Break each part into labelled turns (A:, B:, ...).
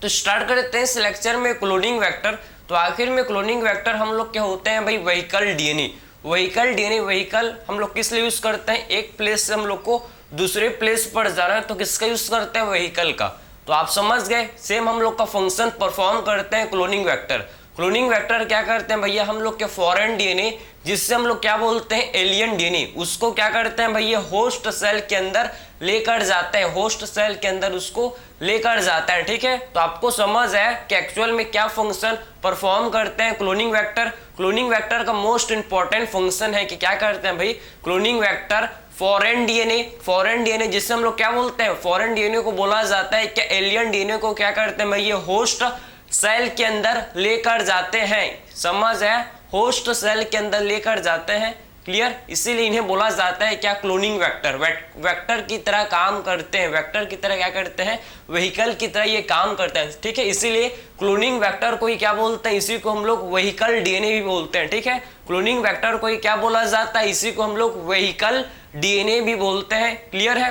A: तो स्टार्ट करते हैं इस लेक्चर में क्लोनिंग वेक्टर। तो आखिर में क्लोनिंग वेक्टर हम लोग क्या होते हैं भाई, व्हीकल डीएनए। व्हीकल हम लोग किस लिए यूज करते हैं, एक प्लेस से हम लोग को दूसरे प्लेस पर जा रहे हैं तो किसका यूज करते हैं, व्हीकल का। तो आप समझ गए, सेम हम लोग का फंक्शन परफॉर्म करते हैं क्लोनिंग वेक्टर। क्लोनिंग वेक्टर क्या करते हैं भैया, हम लोग के फॉरेन डीएनए जिससे हम लोग क्या बोलते हैं एलियन डीएनए, उसको क्या करते हैं भैया होस्ट सेल के अंदर लेकर जाते हैं, होस्ट सेल के अंदर उसको लेकर जाता है। ठीक है, तो आपको समझ है कि एक्चुअल में क्या फंक्शन परफॉर्म करते हैं क्लोनिंग वेक्टर। क्लोनिंग वेक्टर का मोस्ट इंपॉर्टेंट फंक्शन है कि क्या करते हैं भाई, क्लोनिंग वेक्टर फॉरेन डीएनए जिससे हम लोग क्या बोलते हैं, फॉरेन डीएनए को बोला जाता है क्या, एलियन डीएनए को क्या करते हैं भाई, ये होस्ट सेल के अंदर लेकर जाते हैं। समझ है, होस्ट सेल के अंदर लेकर जाते हैं। क्लियर, इसीलिए इन्हें बोला जाता है क्या, क्लोनिंग वेक्टर। वेक्टर की तरह काम करते हैं, वेक्टर की तरह क्या करते हैं, व्हीकल की तरह ये काम करते हैं। ठीक है, इसीलिए क्लोनिंग वेक्टर को ही क्या बोलते हैं, इसी को हम लोग व्हीकल डीएनए भी बोलते हैं। ठीक है, क्लोनिंग वेक्टर को ही क्या बोला जाता है, इसी को हम लोग व्हीकल डीएनए भी बोलते हैं। क्लियर है,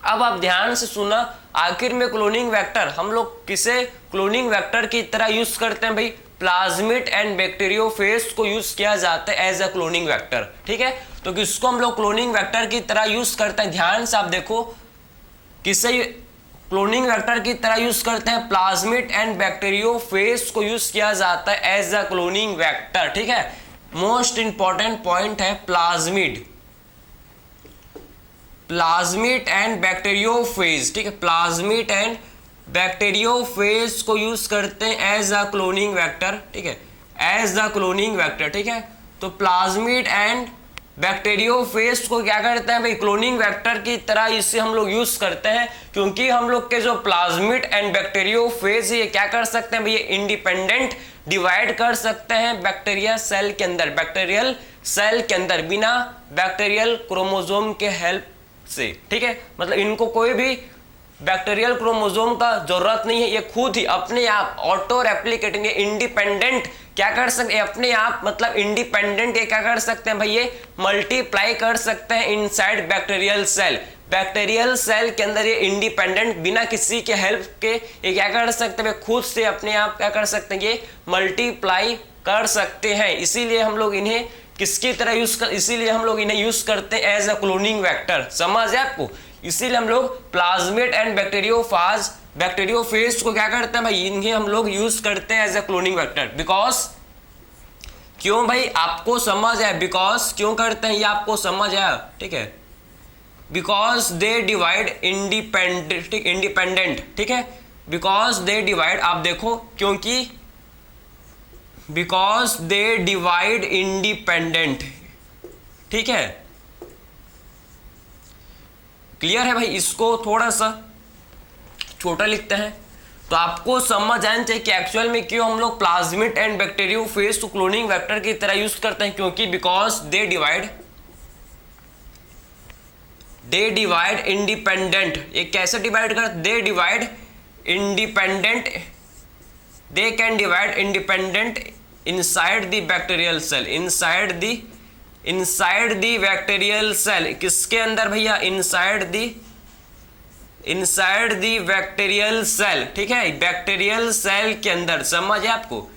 A: अब आप ध्यान से सुना, आखिर में क्लोनिंग वेक्टर हम लोग किसे क्लोनिंग वेक्टर की तरह यूज करते हैं भाई, प्लाज्मिड एंड बैक्टीरियोफेज को यूज किया जाता है एज अ क्लोनिंग वेक्टर। ठीक है, तो किसको हम लोग क्लोनिंग वेक्टर की तरह यूज करते हैं, ध्यान से आप देखो, किसे क्लोनिंग वेक्टर की तरह यूज करते हैं, प्लाज्मिड एंड बैक्टीरियोफेज को यूज किया जाता है एज अ क्लोनिंग वेक्टर। ठीक है, मोस्ट इंपॉर्टेंट पॉइंट है प्लाज्मिड एंड बैक्टीरियोफेज। ठीक है, प्लाज्मिड एंड बैक्टीरियोफेज को यूज करते हैं एज अ क्लोनिंग वेक्टर। ठीक है, एज अ क्लोनिंग वेक्टर। ठीक है, तो प्लाज्मिड एंड बैक्टीरियोफेज को क्या करते हैं भाई, क्लोनिंग वेक्टर की तरह इसे हम लोग यूज करते हैं, क्योंकि हम लोग के जो प्लाज्मिड एंड बैक्टीरियोफेज ये क्या कर सकते हैं भाई, ये इंडिपेंडेंट डिवाइड कर सकते हैं बैक्टीरिया सेल के अंदर, बैक्टीरियल सेल के अंदर बिना बैक्टीरियल क्रोमोसोम के हेल्प से। ठीक है, मतलब इनको कोई भी बैक्टीरियल क्रोमोसोम का जरूरत नहीं है, ये खुद ही अपने आप ऑटो रेप्लिकेटिंग इंडिपेंडेंट क्या कर सकते हैं, अपने आप मतलब इंडिपेंडेंट ये क्या कर सकते हैं भाई, ये मल्टीप्लाई कर सकते हैं inside bacterial cell. Bacterial cell के अंदर ये इंडिपेंडेंट बिना किसी के हेल्प के ये क्या कर सकते हैं, खुद से अपने आप क्या कर सकते हैं, ये मल्टीप्लाई कर सकते हैं। इसीलिए हम लोग इन्हें किसकी तरह इसीलिए हम लोग इन्हें यूज करते हैं एज अ क्लोनिंग वेक्टर। समझ है आपको, इसीलिए हम लोग प्लाज्मिड एंड बैक्टीरियोफेज को क्या करते हैं भाई, इन्हें हम लोग यूज करते हैं as a cloning vector. Because क्यों भाई, आपको समझ है, बिकॉज क्यों करते हैं ये आपको समझ है। ठीक है, बिकॉज दे डिवाइड इंडिपेंडेंट। ठीक है, बिकॉज दे डिवाइड, आप देखो क्योंकि बिकॉज दे डिवाइड इंडिपेंडेंट। ठीक है, क्लियर है भाई, इसको थोड़ा सा छोटा लिखते हैं तो आपको समझ आना चाहिए कि एक्चुअल में क्यों हम लोग प्लाज्मिड एंड बैक्टीरियोफेज को क्लोनिंग वेक्टर की तरह यूज करते हैं, क्योंकि बिकॉज दे डिवाइड इंडिपेंडेंट। ये कैसे डिवाइड करते, they divide independent, they can divide independent inside the bacterial cell, inside the bacterial cell. किसके अंदर भैया, इनसाइड द बैक्टीरियल सेल। ठीक है, बैक्टीरियल सेल के अंदर, समझ है आपको,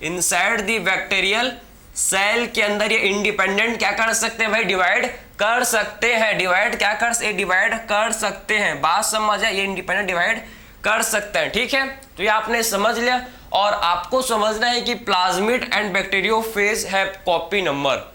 A: इनसाइड द बैक्टीरियल सेल के अंदर ये इंडिपेंडेंट क्या कर सकते हैं भाई, डिवाइड कर सकते हैं, डिवाइड कर सकते हैं। बात समझ है, ये इंडिपेंडेंट डिवाइड कर सकते हैं। ठीक है, तो ये आपने समझ लिया, और आपको समझना है कि प्लाज्मिड एंड बैक्टीरियोफेज है कॉपी नंबर।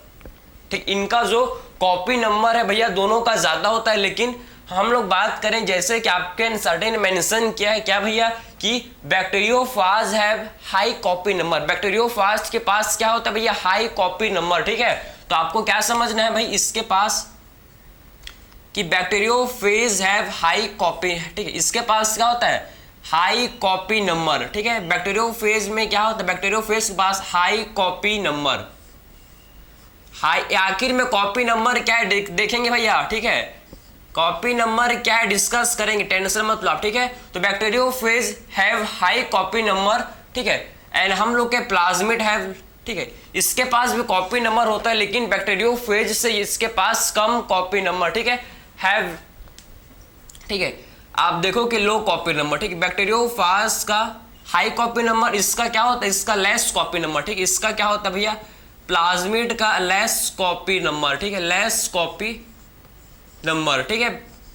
A: ठीक, इनका जो कॉपी नंबर है भैया दोनों का ज्यादा होता है, लेकिन हम लोग बात करें जैसे कि आपके एनसीईआरटी ने मेंशन किया है क्या भैया, कि bacteriophage have high copy number. Bacteriophage के पास क्या होता है भैया, हाई कॉपी नंबर। ठीक है, तो आपको क्या समझना है भाई इसके पास, कि बैक्टीरियोफेज हैव हाई कॉपी। ठीक है, इसके पास क्या होता है, हाई कॉपी नंबर। ठीक है, बैक्टीरियोफेज में क्या होता है, बैक्टीरियोफेज के पास हाई कॉपी नंबर। हाई, आखिर में कॉपी नंबर क्या है देखेंगे भैया। ठीक है, कॉपी नंबर क्या है डिस्कस करेंगे, टेंशन मत लो आप। ठीक है, तो bacteriophage have high copy number. ठीक है, एंड हम लोग के प्लाज्मिड हैव, ठीक है, इसके पास भी कॉपी नंबर होता है, लेकिन बैक्टीरियोफेज से इसके पास कम कॉपी नंबर। ठीक है, हैव। ठीक है, आप देखो कि लो कॉपी नंबर, ठीक है, बैक्टीरियोफाज का हाई कॉपी नंबर, इसका क्या होता है, इसका लेस कॉपी नंबर, ठीक है, इसका क्या होता है भैया, प्लाज्मिड का लेस कॉपी नंबर, ठीक है, लेस कॉपी नंबर, ठीक है,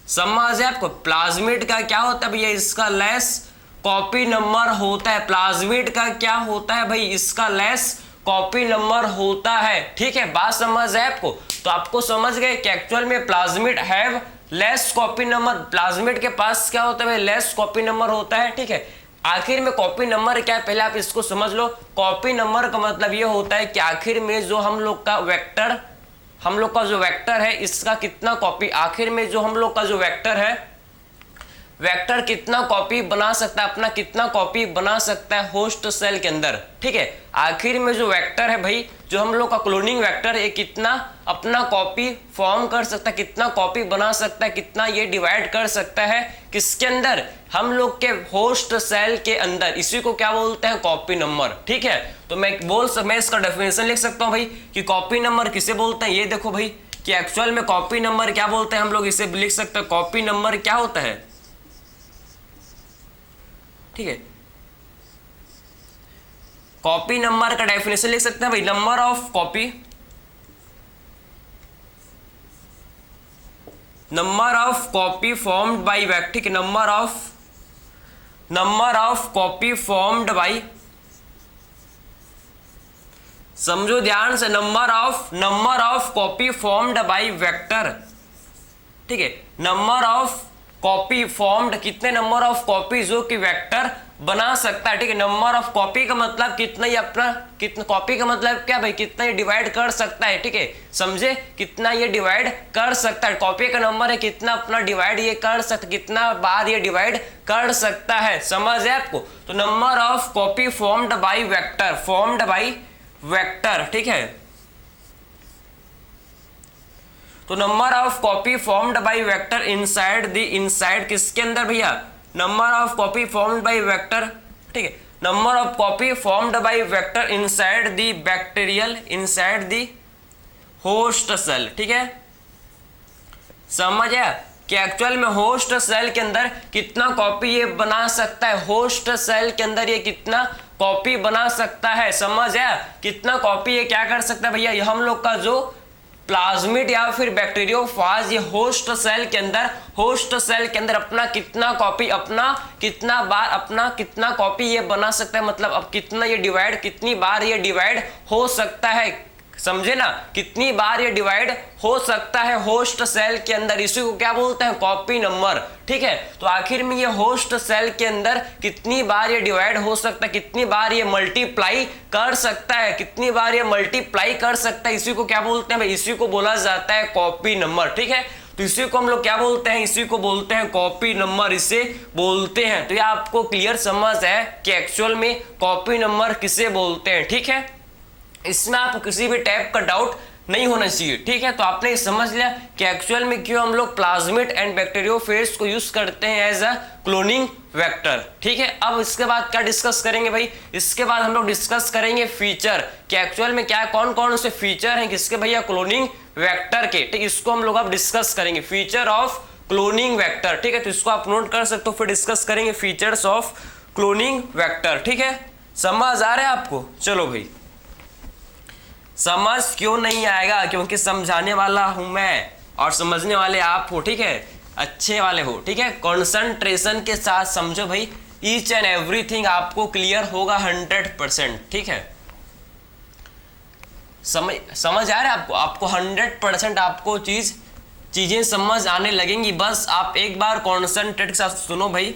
A: समझ है आपको। प्लाज्मिड का क्या होता है भैया, इसका लेस कॉपी नंबर होता है, प्लाज्मिड का क्या होता है भाई, इसका लेस कॉपी नंबर होता है, ठीक है, बात समझ है आपको। तो आपको समझ गए कि एक्चुअल में plasmid have less copy number, plasmid के पास क्या होता है, लेस कॉपी नंबर होता है, ठीक है। आखिर में कॉपी नंबर क्या है, पहले आप इसको समझ लो। कॉपी नंबर का मतलब ये होता है कि आखिर में जो हम लोग का वेक्टर, हम लोग का जो वेक्टर है इसका कितना कॉपी, आखिर में जो हम लोग का जो वेक्टर है, वेक्टर कितना कॉपी बना सकता है, अपना कितना कॉपी बना सकता है होस्ट सेल के अंदर, ठीक है। आखिर में जो वेक्टर है भाई, जो हम लोग का क्लोनिंग वेक्टर है, कितना अपना कॉपी फॉर्म कर सकता है, कितना कॉपी बना सकता है, कितना ये डिवाइड कर सकता है, किसके अंदर, हम लोग के होस्ट सेल के अंदर। इसी को क्या बोलते हैं, कॉपी नंबर, ठीक है। तो मैं इसका डेफिनेशन लिख सकता हूं भाई कि कॉपी नंबर किसे बोलते हैं। ये देखो भाई कि एक्चुअल में कॉपी नंबर क्या बोलते हैं, हम लोग इसे लिख सकते हैं, कॉपी नंबर क्या होता है, ठीक है। कॉपी नंबर का डेफिनेशन लिख सकते हैं भाई, number of copy, number of copy formed by vector, ठीक है, number of copy formed bye, समझो ध्यान से, number of copy formed by vector, ठीक है, नंबर ऑफ कॉपी फॉर्म्ड, कितने नंबर ऑफ कॉपी जो कि वेक्टर बना सकता है, ठीक है। नंबर ऑफ कॉपी का मतलब कितना ही अपना, कितना कॉपी का मतलब क्या भाई, कितना ये डिवाइड कर सकता है, ठीक है, समझे, कितना ये डिवाइड कर सकता है, कॉपी का नंबर है, कितना अपना डिवाइड ये कर सकता, कितना बार ये डिवाइड कर सकता है, समझ है आपको। तो number of copy formed by vector, formed by vector, ठीक है। तो number of copy formed by vector inside किसके अंदर भैया, number of copy formed by vector, ठीक है, number of copy formed by vector inside the bacterial, inside the host cell, ठीक है, समझ आया कि एक्चुअल में होस्ट सेल के अंदर कितना कॉपी ये बना सकता है, होस्ट सेल के अंदर ये कितना कॉपी बना सकता है, समझ आया, कितना कॉपी ये क्या कर सकता है भैया, ये हम लोग का जो प्लाज्मिड या फिर बैक्टीरियोफाज, ये होस्ट सेल के अंदर अपना कितना कॉपी, अपना कितना बार, अपना कितना कॉपी ये बना सकता है, मतलब अब कितना ये डिवाइड, कितनी बार ये डिवाइड हो सकता है, समझे ना, कितनी बार ये डिवाइड हो सकता है होस्ट सेल के अंदर, इसी को क्या बोलते हैं, कॉपी नंबर, ठीक है। तो आखिर में ये होस्ट सेल के अंदर कितनी बार ये डिवाइड हो सकता है, कितनी बार ये मल्टीप्लाई कर सकता है, कितनी बार ये मल्टीप्लाई कर सकता है, इसी को क्या बोलते हैं भाई, इसी को बोला जाता है कॉपी नंबर, ठीक है। तो इसी को हम लोग क्या बोलते हैं, इसी को बोलते हैं कॉपी नंबर, इसे बोलते हैं। तो ये आपको क्लियर समझ है कि एक्चुअल में कॉपी नंबर किसे बोलते हैं, ठीक है। इसमें आपको किसी भी टाइप का डाउट नहीं होना चाहिए, ठीक है। तो आपने समझ लिया कि एक्चुअल में क्यों हम लोग प्लाज्मिड एंड बैक्टीरियोफेज को यूज करते हैं एज अ क्लोनिंग वेक्टर, ठीक है। अब इसके बाद क्या डिस्कस करेंगे भाई, इसके बाद हम लोग डिस्कस करेंगे फीचर, कि एक्चुअल में क्या कौन कौन से फीचर हैं किसके भैया, क्लोनिंग वेक्टर के, ठीक, इसको हम लोग अब डिस्कस करेंगे, फीचर ऑफ क्लोनिंग वेक्टर, ठीक है। तो इसको आप नोट कर सकते हो, फिर डिस्कस करेंगे फीचर्स ऑफ क्लोनिंग वेक्टर, ठीक है। समझ आ रहा है आपको, चलो भाई। समझ क्यों नहीं आएगा, क्योंकि समझाने वाला हूं मैं और समझने वाले आप हो, ठीक है, अच्छे वाले हो, ठीक है। कंसंट्रेशन के साथ समझो भाई, ईच एंड एवरीथिंग आपको क्लियर होगा 100%, ठीक है। समझ आ रहा है आपको 100% आपको चीजें समझ आने लगेंगी, बस आप एक बार कॉन्सेंट्रेट के साथ सुनो भाई।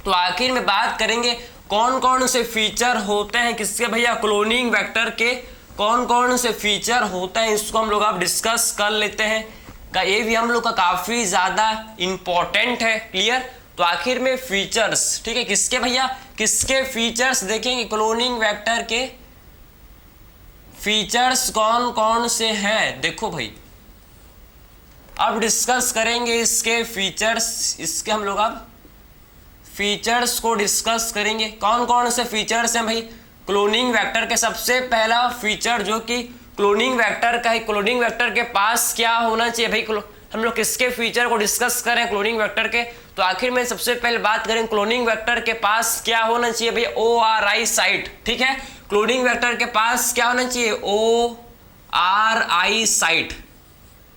A: तो आखिर में बात करेंगे कौन कौन से फीचर होते हैं किसके भैया, क्लोनिंग वेक्टर के कौन कौन से फीचर होते हैं, इसको हम लोग आप डिस्कस कर लेते हैं। ये भी हम लोग का काफी ज्यादा इंपॉर्टेंट है, क्लियर। तो आखिर में फीचर्स, ठीक है, किसके भैया, किसके फीचर्स देखेंगे, क्लोनिंग वेक्टर के फीचर्स कौन कौन से हैं, देखो भाई अब डिस्कस करेंगे इसके फीचर्स, इसके हम लोग अब फीचर्स को डिस्कस करेंगे। कौन कौन से फीचर्स हैं भाई क्लोनिंग वेक्टर के। सबसे पहला फीचर जो कि क्लोनिंग वेक्टर का है, क्लोनिंग वेक्टर के पास क्या होना चाहिए भाई, हम लोग किसके फीचर को डिस्कस करें क्लोनिंग वेक्टर के, तो आखिर में सबसे पहले बात करें क्लोनिंग वेक्टर के पास क्या होना चाहिए भैया, ORI साइट। ठीक है, क्लोनिंग वेक्टर के पास क्या होना चाहिए, ORI साइट।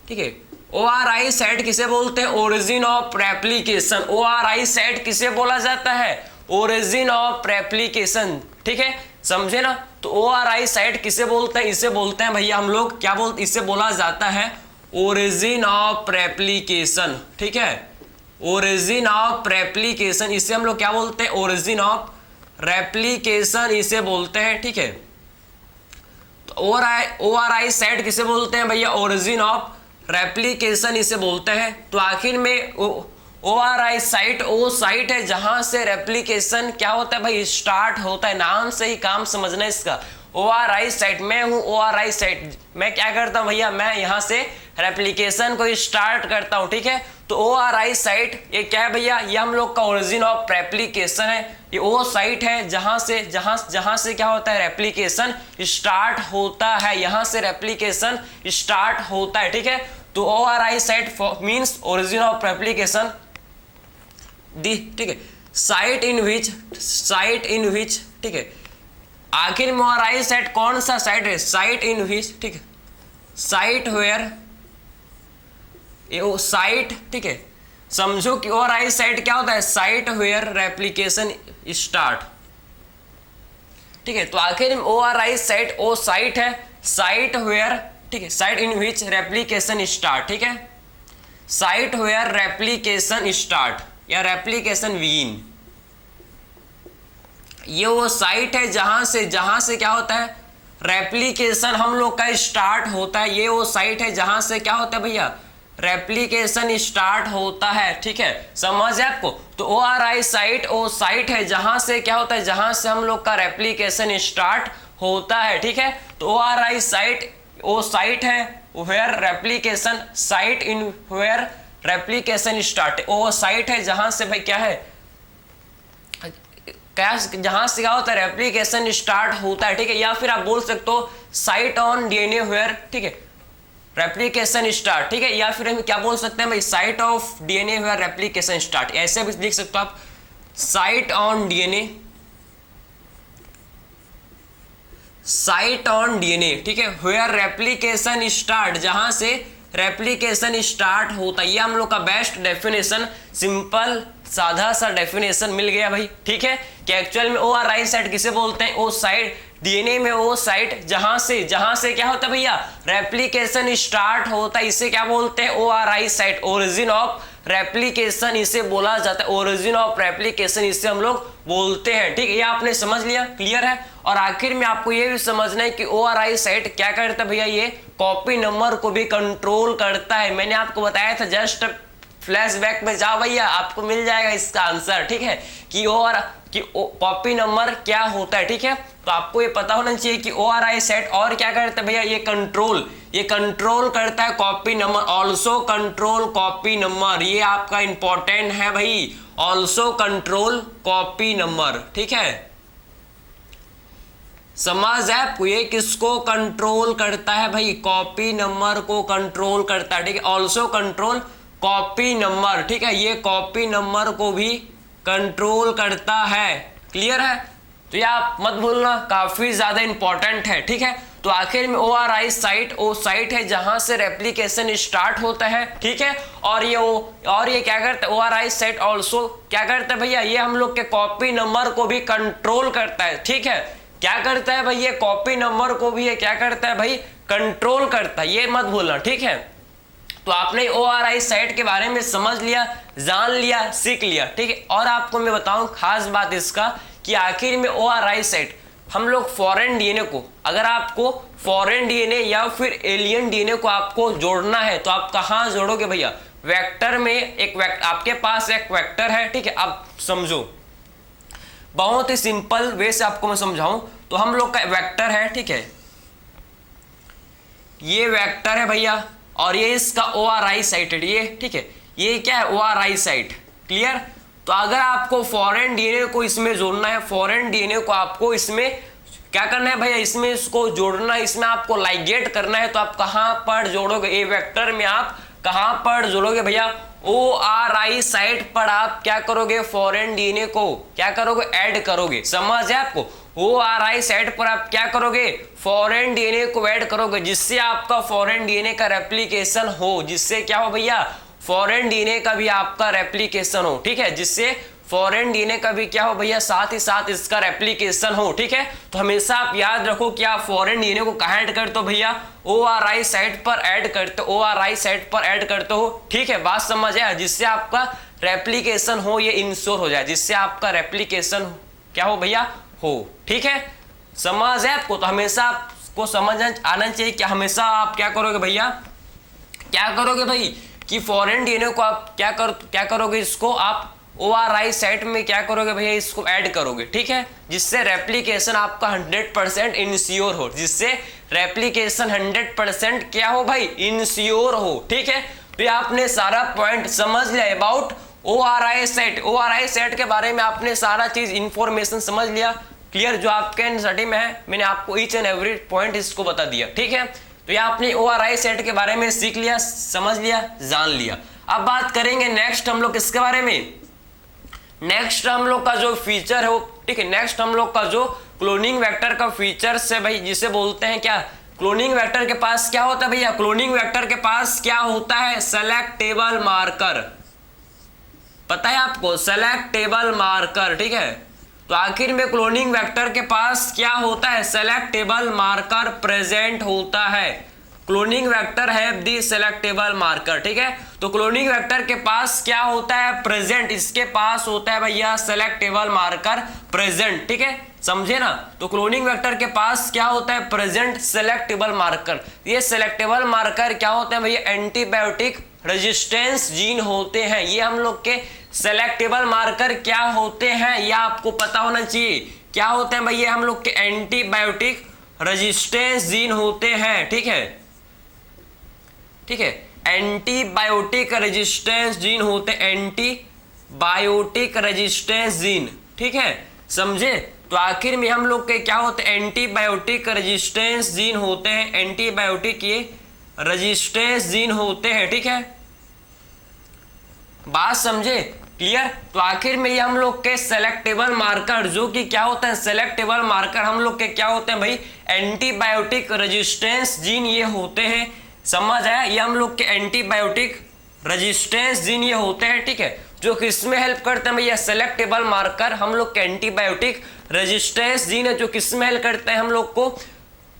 A: ठीक है, ORI साइट किसे बोलते हैं, origin of replication. ORI site किसे बोला जाता है, ओरिजिन ऑफ रेप्लिकेशन। ठीक है, समझे ना। तो ORI साइट किसे बोलते हैं, इसे बोलते हैं भैया हम लोग क्या बोलते, इसे बोला जाता है ओरिजिन ऑफ रेप्लिकेशन। ठीक है, ओरिजिन ऑफ रेप्लिकेशन, इसे हम लोग क्या बोलते हैं, ओरिजिन ऑफ रेप्लिकेशन इसे बोलते हैं। ठीक है, तो ORI साइट किसे बोलते हैं भैया, ओरिजिन ऑफ रेप्लिकेशन इसे बोलते हैं। तो आखिर में ORI साइट वो साइट है जहां से रेप्लिकेशन क्या होता है भाई, स्टार्ट होता है। नाम से ही काम समझना इसका, ORI साइट। मैं हूं ORI साइट, मैं क्या करता हूं भैया, मैं यहां से रेप्लिकेशन को स्टार्ट करता हूं। ठीक है, तो ORI साइट ये क्या है भैया, ये हम लोग का ओरिजिन ऑफ रेप्लिकेशन है। ये वो साइट है जहां से क्या होता है, रेप्लिकेशन स्टार्ट होता है, यहां से रेप्लिकेशन स्टार्ट होता है। ठीक है, तो ORI site means origin of replication दी। ठीक है, साइट इन विच। ठीक है, आखिर में ORI साइट कौन सा साइट है, साइट इन विच। ठीक है, साइट वेयर, ये साइट। ठीक है, समझो कि ORI साइट क्या होता है, साइट वेयर रेप्लिकेशन स्टार्ट। ठीक है, तो आखिर में ORI साइट वो साइट है, साइट वेयर। ठीक है, साइट इन विच रेप्लिकेशन स्टार्ट। ठीक है, साइट वेयर रेप्लिकेशन स्टार्ट या रेप्लिकेशन बिगिन, ये वो साइट है जहां से क्या होता है, रेप्लिकेशन हम लोग का स्टार्ट होता है। ये वो साइट है जहां से क्या होता है भैया, रेप्लिकेशन स्टार्ट होता है। ठीक है, समझ है आपको। तो ORI साइट वो साइट है जहां से क्या होता है, जहां से हम लोग का रेप्लिकेशन स्टार्ट होता है। ठीक है, तो ORI साइट वो साइट है where replication, site in where replication start, वो साइट है जहां से भाई क्या है, जहां से क्या होता है, रेप्लिकेशन स्टार्ट होता है। ठीक है, या फिर आप बोल सकते हो साइट ऑन DNA वेयर। ठीक है, रेप्लिकेशन स्टार्ट। ठीक है, या फिर हम क्या बोल सकते हैं भाई, site of DNA where replication start, ऐसे भी लिख सकते हो आप, site on DNA, site on DNA। ठीक है, वेयर रेप्लिकेशन स्टार्ट, जहां से रेप्लिकेशन स्टार्ट होता है। ये हम लोग का बेस्ट डेफिनेशन, सिंपल साधा सा डेफिनेशन मिल गया भाई। ठीक है, कि एक्चुअल में ORI साइट किसे बोलते हैं, वो साइट DNA में वो साइट जहां से क्या होता है भैया, रेप्लिकेशन स्टार्ट होता है, इसे क्या बोलते हैं, ORI site, origin of replication इसे बोला जाता है, ओरिजिन ऑफ रेप्लिकेशन इसे हम लोग बोलते हैं। ठीक है, ये आपने समझ लिया, क्लियर है। और आखिर में आपको ये भी समझना है कि ORI साइट क्या करता है भैया, ये कॉपी नंबर को भी कंट्रोल करता है। मैंने आपको बताया था, जस्ट फ्लैशबैक में जाओ भैया, आपको मिल जाएगा इसका आंसर। ठीक है, कि कॉपी नंबर क्या होता है। ठीक है, तो आपको ये पता होना चाहिए कि ORI सेट और क्या करता है भैया, ये कंट्रोल करता है copy number, also control copy number. ये आपका इंपॉर्टेंट है भाई, ऑल्सो कंट्रोल कॉपी नंबर। ठीक है, समझ है आपको, ये किसको कंट्रोल करता है भाई, कॉपी नंबर को कंट्रोल करता है। ठीक है, ऑल्सो कंट्रोल कॉपी नंबर। ठीक है, ये कॉपी नंबर को भी कंट्रोल करता है। क्लियर है, तो ये आप मत भूलना, काफी ज्यादा इंपॉर्टेंट है। ठीक है, तो आखिर में ORI साइट वो साइट है जहां से रेप्लिकेशन स्टार्ट होता है। ठीक है, और ये क्या करता है, ORI साइट ऑल्सो क्या करता है भैया, ये हम लोग के कॉपी नंबर को भी कंट्रोल करता है। ठीक है, क्या करता है भाई, ये कॉपी नंबर को भी ये क्या करता है भाई, कंट्रोल करता है, ये मत भूलना। ठीक है, तो आपने ORI साइट के बारे में समझ लिया, जान लिया, सीख लिया। ठीक है, और आपको मैं बताऊं खास बात इसका कि आखिर में ORI साइट हम लोग फॉरेन DNA को, अगर आपको फॉरेन DNA या फिर एलियन DNA को आपको जोड़ना है तो आप कहां जोड़ोगे भैया, वेक्टर में। एक वेक्टर आपके पास एक वेक्टर है। ठीक है, आप समझो, बहुत ही सिंपल वे से आपको मैं समझाऊं तो हम लोग का वेक्टर है। ठीक है, ये वेक्टर है भैया, और ये इसका ORI साइट है। ये ठीक है, ये क्या है, ORI साइट। क्लियर, तो अगर आपको फॉरेन DNA को इसमें जोड़ना है, फॉरेन DNA को आपको इसमें क्या करना है भैया, इसमें इसको जोड़ना है, इसमें आपको लाइगेट करना है, तो आप कहां पर जोड़ोगे, ये वेक्टर में आप कहां पर जोड़ोगे भैया, ORI साइट पर आप क्या करोगे, फॉरेन डीएनए को क्या करोगे, ऐड करोगे। समझ है आपको? ORI साइट पर आप क्या करोगे, फॉरेन डीएनए को ऐड करोगे, जिससे आपका फॉरेन डीएनए का रेप्लिकेशन हो, जिससे क्या हो भैया, फॉरेन डीएनए का भी आपका रेप्लिकेशन हो। ठीक है, जिससे फॉरेन डीएनए का भी क्या हो भैया, साथ ही साथ इसका रेप्लिकेशन हो। ठीक है, तो हमेशा आप याद रखो कि आप फॉरेन डीएनए को कहां ऐड करते हो भैया, ORI साइट पर ऐड करते हो, ORI साइट पर ऐड करते हो। ठीक है, बात समझ आया? जिससे आपका रेप्लिकेशन हो, ये इंश्योर हो जाए, जिससे आपका रेप्लिकेशन क्या हो भैया, हो। ठीक है, समझ है आपको? तो हमेशा आपको समझ आना चाहिए कि हमेशा आप क्या करोगे भैया, क्या करोगे भाई, कि फॉरेन डीएनए को आप क्या करोगे, इसको आप ORI साइट में क्या करोगे भैया, इसको ऐड करोगे। ठीक है, जिससे रेप्लिकेशन आपका 100% इंश्योर हो, जिससे रेप्लिकेशन 100% क्या हो भाई, इंश्योर हो। ठीक है, तो ये आपने सारा पॉइंट समझ लिया about ORI site. ORI site के बारे में आपने सारा चीज इंफॉर्मेशन समझ लिया, क्लियर, जो आपके एनसीईआरटी में है, मैंने आपको ईच एंड एवरी पॉइंट इसको बता दिया। ठीक है, तो ये आपने ORI सेट के बारे में सीख लिया, समझ लिया, जान लिया। अब बात करेंगे नेक्स्ट हम लोग किसके बारे में, नेक्स्ट हम लोग का जो फीचर है वो, ठीक है, नेक्स्ट हम लोग का जो क्लोनिंग वेक्टर का फीचर है भाई, जिसे बोलते हैं क्या, क्लोनिंग वेक्टर के पास क्या होता है भैया, क्लोनिंग वेक्टर के पास क्या होता है, सेलेक्टेबल मार्कर। पता है आपको, सेलेक्टेबल मार्कर। ठीक है, तो आखिर में क्लोनिंग वेक्टर के पास क्या होता है, सेलेक्टेबल मार्कर प्रेजेंट होता है। क्लोनिंग वेक्टर है दी सेलेक्टेबल मार्कर। ठीक है, तो क्लोनिंग वेक्टर के पास क्या होता है, प्रेजेंट, इसके पास होता है भैया सेलेक्टेबल मार्कर प्रेजेंट। ठीक है, समझे ना? तो क्लोनिंग वेक्टर के पास क्या होता है, प्रेजेंट सेलेक्टेबल मार्कर। ये सेलेक्टेबल मार्कर क्या होते हैं भैया, एंटीबायोटिक रेजिस्टेंस जीन होते हैं। ये हम लोग के सेलेक्टेबल मार्कर क्या होते हैं, यह आपको पता होना चाहिए। क्या होते हैं भैया, हम लोग के एंटीबायोटिक रेजिस्टेंस जीन होते हैं। ठीक है, ठीक है, एंटीबायोटिक रेजिस्टेंस जीन होते हैं, एंटीबायोटिक रेजिस्टेंस जीन। ठीक है, समझे? तो आखिर में हम लोग के क्या होते हैं, एंटीबायोटिक रेजिस्टेंस जीन होते हैं, एंटीबायोटिक ये रेजिस्टेंस जीन होते हैं। ठीक है, बात समझे, क्लियर? तो आखिर में ये हम लोग के सेलेक्टेबल मार्कर, जो कि क्या होता है, सेलेक्टेबल मार्कर हम लोग के क्या होते हैं भाई, एंटीबायोटिक रेजिस्टेंस जीन ये होते हैं। समझ आया? ये हम लोग के एंटीबायोटिक रेजिस्टेंस जीन ये होते हैं। ठीक है, जो किसमें हेल्प करते हैं भैया, सेलेक्टेबल मार्कर हम लोग के एंटीबायोटिक रेजिस्टेंस जीन है, जो किसमें हेल्प करते हैं हम लोग को,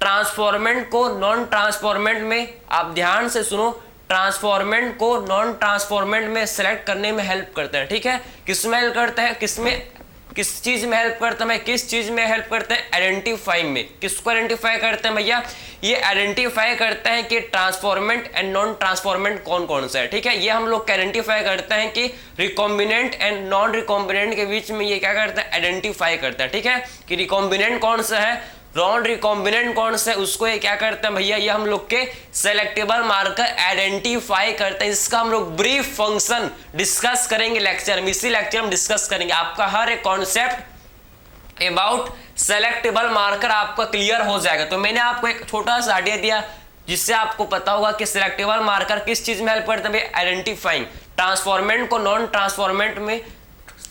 A: ट्रांसफॉर्मेंट को नॉन ट्रांसफॉर्मेंट में, आप ध्यान से सुनो, ट्रांसफॉर्मेंट को नॉन ट्रांसफॉर्मेंट में सेलेक्ट करने में हेल्प करते हैं। ठीक है, किसमें हेल्प करते हैं, किस चीज में हेल्प करते हैं, किस चीज में हेल्प करते हैं, आइडेंटिफाइंग में। किसको आइडेंटिफाई करते हैं भैया, ये आइडेंटिफाई करते हैं कि ट्रांसफॉर्मेंट एंड नॉन ट्रांसफॉर्मेंट कौन कौन सा है। ठीक है, ये हम लोग आइडेंटिफाई करते हैं कि रिकॉम्बिनेंट एंड नॉन रिकॉम्बिनेंट के बीच में ये क्या करते हैं, आइडेंटिफाई करते हैं। ठीक है, कि रिकॉम्बिनेंट कौन सा है, नॉन रिकॉम्बिनेंट कौन सा है, उसको ये क्या करते हैं भैया, ये हम लोग के सेलेक्टेबल मार्कर आइडेंटिफाई करते हैं। इसका हम लोग ब्रीफ फंक्शन डिस्कस करेंगे लेक्चर में, इसी लेक्चर में डिस्कस करेंगे। आपका हर एक कॉन्सेप्ट अबाउट सेलेक्टेबल मार्कर आपका क्लियर हो जाएगा। तो मैंने आपको एक छोटा सा आइडिया दिया, जिससे आपको पता होगा कि सेलेक्टेबल मार्कर किस चीज में हेल्प करते हैं, आइडेंटिफाइंग ट्रांसफॉर्मेंट को नॉन ट्रांसफॉर्मेंट में,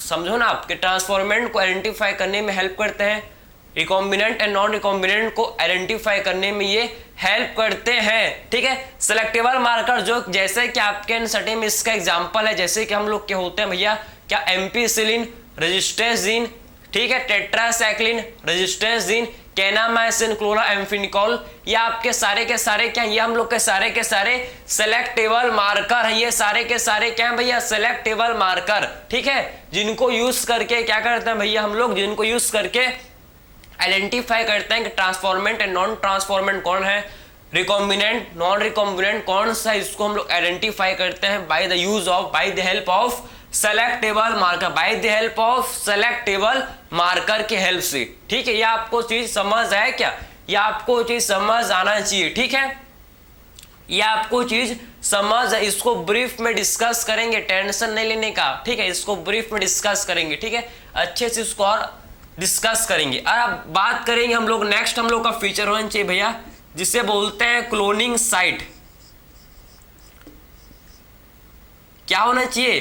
A: समझो ना आप, कि ट्रांसफॉर्मेंट को आइडेंटिफाई करने में हेल्प करते हैं, रिकॉम्बिनेंट एंड नॉन रिकॉम्बिनेंट को आइडेंटिफाई करने में ये हेल्प करते हैं। ठीक है, सेलेक्टेबल मार्कर जो जैसे कि आपके एनसीईआरटी में इसका एग्जांपल है, जैसे कि हम लोग के होते हैं भैया क्या, एम्पीसिलिन रेजिस्टेंस जीन, ठीक है, tetracycline resistance gene, kanamycin chloramphenicol, ये आपके सारे के सारे क्या, ये हम लोग के सारे सेलेक्टेबल मार्कर है। ये सारे के सारे क्या है भैया, सेलेक्टेबल मार्कर। ठीक है, जिनको यूज करके क्या करते हैं भैया हम लोग, जिनको यूज करके आइडेंटिफाई करते हैं कि ट्रांसफॉर्मेंट एंड नॉन ट्रांसफॉर्मेंट कौन है, रिकॉम्बिनेंट नॉन रिकॉम्बिनेंट कौन सा, इसको हम लोग आइडेंटिफाई करते हैं by the help of selectable marker, by the help of selectable marker के हेल्प से। ठीक है, ये आपको चीज समझ आए क्या, ये आपको चीज समझ आना चाहिए। ठीक है, ये आपको चीज समझ, इसको ब्रीफ में डिस्कस करेंगे, टेंशन नहीं लेने का। ठीक है, इसको ब्रीफ में डिस्कस करेंगे। ठीक है, अच्छे से इसको और डिस्कस करेंगे। और अब बात करेंगे हम लोग नेक्स्ट, हम लोग का फीचर होना चाहिए भैया, जिसे बोलते हैं क्लोनिंग साइट। क्या होना चाहिए,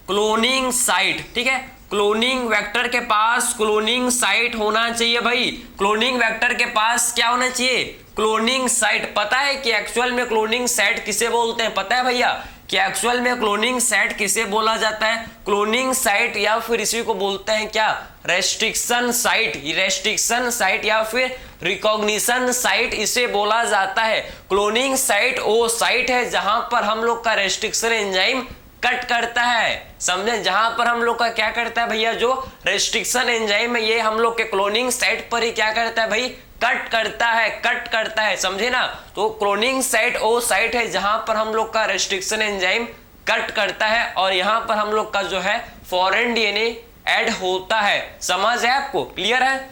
A: क्लोनिंग साइट। ठीक है, क्लोनिंग वेक्टर के पास क्लोनिंग साइट होना चाहिए भाई। क्लोनिंग वेक्टर के पास क्या होना चाहिए, क्लोनिंग साइट। पता है कि एक्चुअल में क्लोनिंग साइट किसे बोलते हैं, पता है भैया कि एक्चुअल में क्लोनिंग साइट किसे बोला जाता है, क्लोनिंग साइट या फिर इसी को बोलते हैं क्या, रेस्ट्रिक्शन साइट। रेस्ट्रिक्शन साइट या फिर रिकॉग्निशन साइट इसे बोला जाता है। क्लोनिंग साइट वो साइट है जहां पर हम लोग का रेस्ट्रिक्शन एंजाइम कट करता है, समझे, जहां पर हम लोग का क्या करता है भैया, जो रेस्ट्रिक्शन एंजाइम है ये हम लोग के क्लोनिंग साइट पर ही क्या करता है भाई, कट करता है, समझे ना। तो क्लोनिंग साइट वो साइट है जहां पर हम लोग का रेस्ट्रिक्शन एंजाइम कट करता है और यहां पर हम लोग का जो है फॉरेन डीएनए ऐड होता है। समझ है आपको, क्लियर है,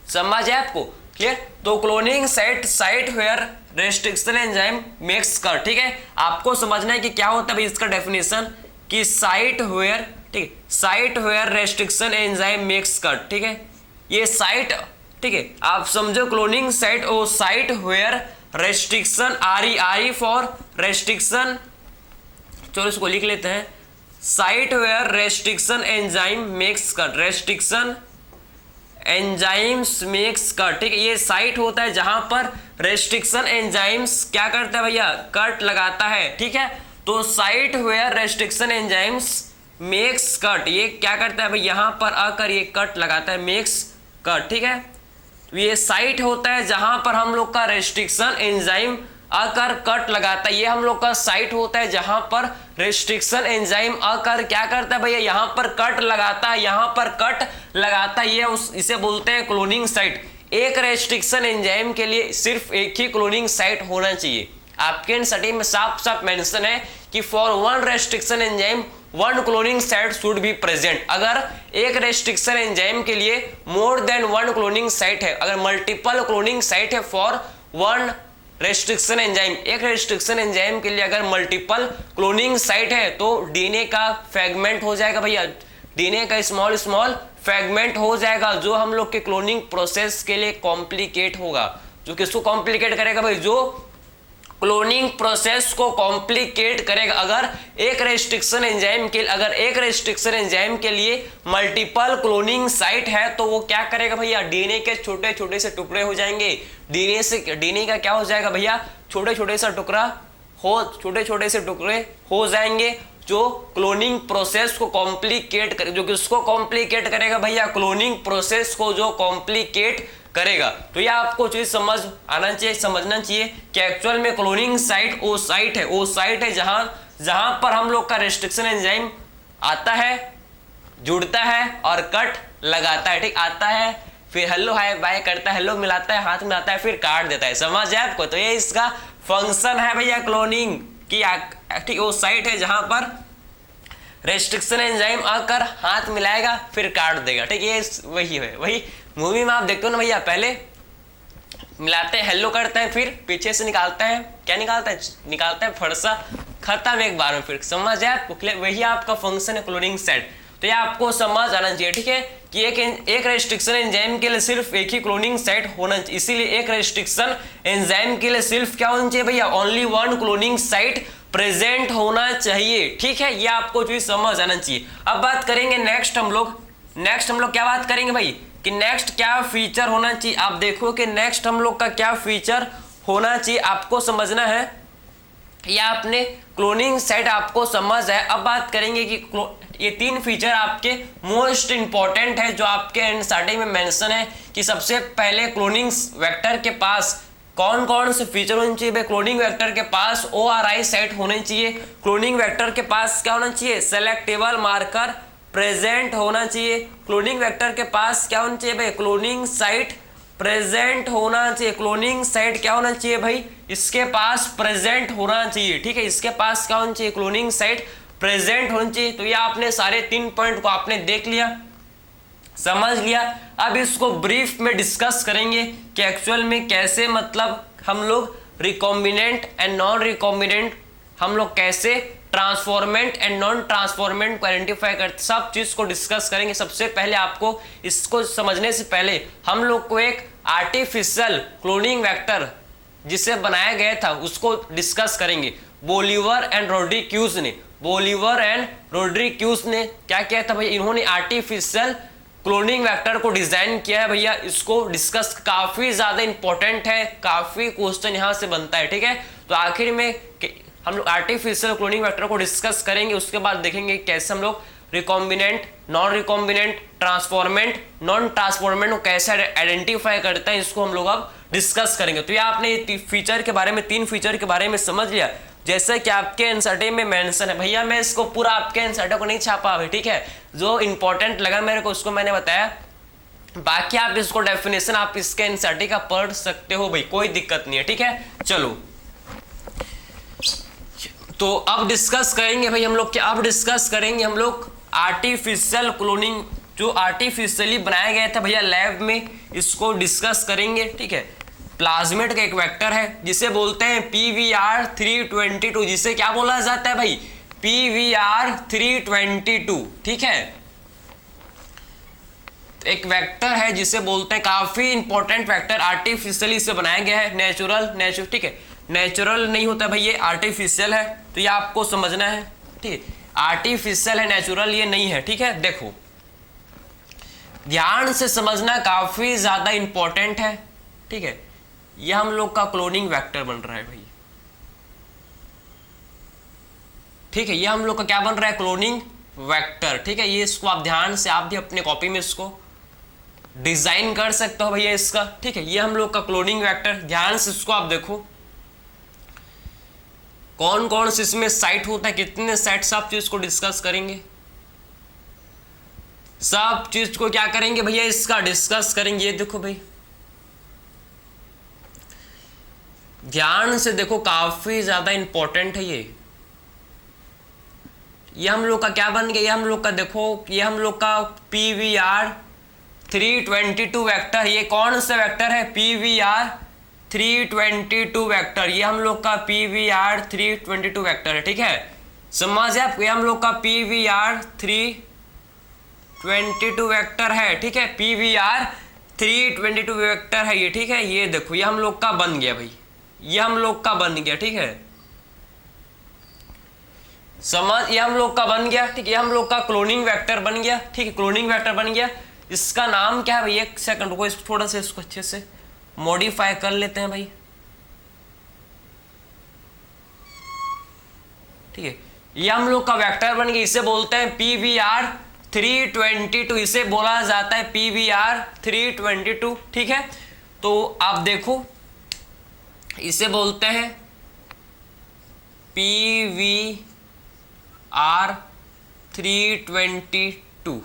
A: समझ है आपको, क्लियर। तो cloning site where restriction enzyme makes cut. ठीक है, आपको समझना है कि क्या होता है भाई इसका डेफिनेशन, कि साइट वेयर, ठीक है, site where restriction enzyme makes cut. ठीक है, ये साइट, ठीक है, आप समझो क्लोनिंग साइट ओ site where restriction, R for restriction, चलो इसको लिख लेते हैं, site where restriction enzyme makes cut, restriction enzymes makes cut. ठीक है, ये साइट होता है जहां पर रेस्ट्रिक्शन एंजाइम्स क्या करता है भैया, कट लगाता है। ठीक है, तो site where restriction enzymes makes cut, ये क्या करता है भाई, यहां पर आकर ये कट लगाता है, मेक्स कट। ठीक है, ये साइट होता है जहां पर हम लोग का रेस्ट्रिक्शन एंजाइम आकर कट लगाता है, ये हम लोग का साइट होता है जहां पर रेस्ट्रिक्शन एंजाइम आकर क्या करता है भैया, यहां पर कट लगाता है, यहां पर कट लगाता है, ये इसे बोलते हैं क्लोनिंग साइट। एक रेस्ट्रिक्शन एंजाइम के लिए सिर्फ एक ही क्लोनिंग साइट होना चाहिए। आपके एनसीईआरटी में साफ साफ मेंशन है कि for one restriction enzyme one cloning site should be present. अगर एक रेस्ट्रिक्शन एंजाइम के लिए more than one cloning site है, अगर मल्टीपल क्लोनिंग साइट है फॉर वन रेस्ट्रिक्शन एंजाइम, एक रेस्ट्रिक्शन एंजाइम के लिए अगर मल्टीपल क्लोनिंग साइट है तो डीएनए का फ्रेगमेंट हो जाएगा भैया, डीएनए का स्मॉल फ्रेगमेंट हो जाएगा, जो हम लोग के क्लोनिंग प्रोसेस के लिए कॉम्प्लिकेट होगा। जो किसको कॉम्प्लिकेट करेगा भाई, जो क्लोनिंग प्रोसेस को कॉम्प्लिकेट करेगा। अगर एक रेस्ट्रिक्शन एंजाइम के लिए मल्टीपल क्लोनिंग साइट है तो वो क्या करेगा भैया, डीएनए के छोटे छोटे से टुकड़े हो जाएंगे, डीएनए का क्या हो जाएगा भैया, छोटे छोटे से टुकड़े हो जाएंगे, जो क्लोनिंग प्रोसेस को कॉम्प्लिकेट करे, जो किसको कॉम्प्लिकेट करेगा भैया, क्लोनिंग प्रोसेस को जो कॉम्प्लिकेट करेगा। तो ये आपको चीज समझ आना चाहिए, समझना चाहिए कि एक्चुअल में क्लोनिंग साइट वो साइट है जहां पर हम लोग का रेस्ट्रिक्शन एंजाइम आता है, जुड़ता है और कट लगाता है। ठीक, आता है फिर हेलो हाय बाय करता है, हेलो मिलाता है, हाथ मिलाता है, फिर काट देता है। समझ है आपको, तो ये इसका फंक्शन है भैया क्लोनिंग की। ठीक, वो साइट है जहां पर रेस्ट्रिक्शन एंजाइम आकर हाथ मिलाएगा फिर काट देगा। ठीक, ये वही मूवी में आप देखते हो ना भैया, पहले मिलाते हैं, हेलो करते हैं, फिर पीछे से निकालते हैं, क्या निकालते हैं फरसा, खत्म एक बार में। फिर समझ है आपको, वही आपका फंक्शन है क्लोनिंग साइट। तो ये आपको समझ आना चाहिए। ठीक है, कि एक रेस्ट्रिक्शन एंजाइम के लिए सिर्फ एक ही क्लोनिंग साइट होना चाहिए, इसीलिए एक रेस्ट्रिक्शन एंजाइम के लिए सिर्फ क्या होना चाहिए भैया, only one cloning site present होना चाहिए। ठीक है, ये आपको चीज समझ आना चाहिए। अब बात करेंगे नेक्स्ट हम लोग क्या बात करेंगे भाई, कि नेक्स्ट क्या फीचर होना चाहिए। आप देखो कि नेक्स्ट हम लोग का क्या फीचर होना चाहिए, आपको समझना है, या आपने क्लोनिंग साइट आपको समझ है। अब बात करेंगे कि ये तीन फीचर आपके मोस्ट इंपॉर्टेंट है, जो आपके एनसीईआरटी में मेंशन है कि सबसे पहले क्लोनिंग वेक्टर के पास कौन कौन से फीचर होने चाहिए भाई। क्लोनिंग वेक्टर के पास ORI साइट होने चाहिए, क्लोनिंग वेक्टर के पास क्या होना चाहिए, सेलेक्टेबल मार्कर प्रेजेंट होना चाहिए, क्लोनिंग वेक्टर के पास क्या होना चाहिए भाई, क्लोनिंग साइट प्रेजेंट होना चाहिए। क्लोनिंग साइट क्या होना चाहिए भाई, इसके पास प्रेजेंट होना चाहिए। ठीक है, इसके पास क्या होना चाहिए, क्लोनिंग साइट प्रेजेंट होना चाहिए। तो ये आपने सारे 3 पॉइंट को आपने देख लिया, समझ लिया। अब इसको ब्रीफ में डिस्कस करेंगे कि एक्चुअल में कैसे, मतलब हम लोग रिकॉम्बिनेंट एंड नॉन रिकॉम्बिनेंट, हम लोग कैसे ट्रांसफॉर्मेंट एंड नॉन ट्रांसफॉर्मेंट को आइडेंटिफाई करते, सब चीज को डिस्कस करेंगे। सबसे पहले आपको इसको समझने से पहले हम लोग को एक आर्टिफिशियल क्लोनिंग वेक्टर जिसे बनाया गया था उसको डिस्कस करेंगे। बोलिवर एंड रोड्रिग्यूज ने बोलीवर एंड रोड्रिग्यूज ने क्या किया था भैया, इन्होंने आर्टिफिशियल क्लोनिंग वेक्टर को डिजाइन किया है भैया। इसको डिस्कस काफी ज्यादा इंपॉर्टेंट है, काफी क्वेश्चन यहां से बनता है, ठीक है। तो आखिर में हम लोग आर्टिफिशियल क्लोनिंग वेक्टर को डिस्कस करेंगे, उसके बाद देखेंगे कैसे हम लोग recombinant, non recombinant, transformant, non transformant को कैसे आइडेंटिफाई करते हैं, इसको हम लोग अब डिस्कस करेंगे। तो ये आपने फीचर के बारे में, 3 फीचर के बारे में समझ लिया, जैसे कि आपके एनसीईआरटी में मेंशन है। भैया मैं इसको पूरा आपके एनसीईआरटी को नहीं छापा अभी, ठीक है, जो इंपॉर्टेंट लगा मेरे को उसको मैंने बताया, बाकी आप इसको डेफिनेशन आप इसके एनसीईआरटी का पढ़ सकते हो भाई, कोई दिक्कत नहीं है, ठीक है। चलो तो अब डिस्कस करेंगे भाई हम लोग क्या, अब डिस्कस करेंगे हम लोग आर्टिफिशियल क्लोनिंग, जो आर्टिफिशियली बनाया गया था भैया लैब में, इसको डिस्कस करेंगे, ठीक है। प्लाज्मिड का एक वेक्टर है जिसे बोलते हैं PVR322, जिसे क्या बोला जाता है भाई, PVR322, ठीक है। तो एक वेक्टर है जिसे बोलते हैं, काफी इंपॉर्टेंट वेक्टर, आर्टिफिशियली इसे बनाया गया है, नेचुरल, ठीक है, नेचुरल नहीं होता भाई, ये आर्टिफिशियल है, तो ये आपको समझना है, ठीक है। आर्टिफिशियल है, नेचुरल ये नहीं है, ठीक है। देखो ध्यान से समझना, काफी ज्यादा इंपॉर्टेंट है, ठीक है। ये हम लोग का क्लोनिंग वेक्टर बन रहा है भाई, ठीक है, ये हम लोग का क्या बन रहा है, क्लोनिंग वेक्टर, ठीक है। ये इसको आप ध्यान से, आप भी अपने कॉपी में इसको डिजाइन कर सकते हो भैया इसका, ठीक है। ये हम लोग का क्लोनिंग वेक्टर, ध्यान से इसको आप देखो, कौन कौन से इसमें साइट होता है, कितने साइट, सब चीज को डिस्कस करेंगे, सब चीज को क्या करेंगे भैया, इसका डिस्कस करेंगे। ये देखो भाई ध्यान से देखो, काफी ज्यादा इंपॉर्टेंट है ये हम लोग का क्या बन गया, ये हम लोग का देखो, ये हम लोग का PVR322 वेक्टर, ये कौन सा वेक्टर है, PVR322 वेक्टर, ये हम लोग का PVR322 वेक्टर है, ठीक है। समझ आप, ये हम लोग का PVR322 वेक्टर है, ठीक है, PVR322 वेक्टर है ये, ठीक है। ये देखो ये हम लोग का बन गया भाई, ये हम लोग का बन गया, ठीक है, समझ, ये हम लोग का बन गया, ठीक है, ये हम लोग का क्लोनिंग वेक्टर बन गया, ठीक है, क्लोनिंग वेक्टर बन गया। इसका नाम क्या है भाई, एक सेकंड रुको, इसको थोड़ा सा इसको अच्छे से मॉडिफाई कर लेते हैं भाई, ठीक है। ये हम लोग का वेक्टर बन गया, इसे बोलते हैं PVR322, इसे बोला जाता है PVR322, ठीक है। तो आप देखो इसे बोलते हैं PVR322,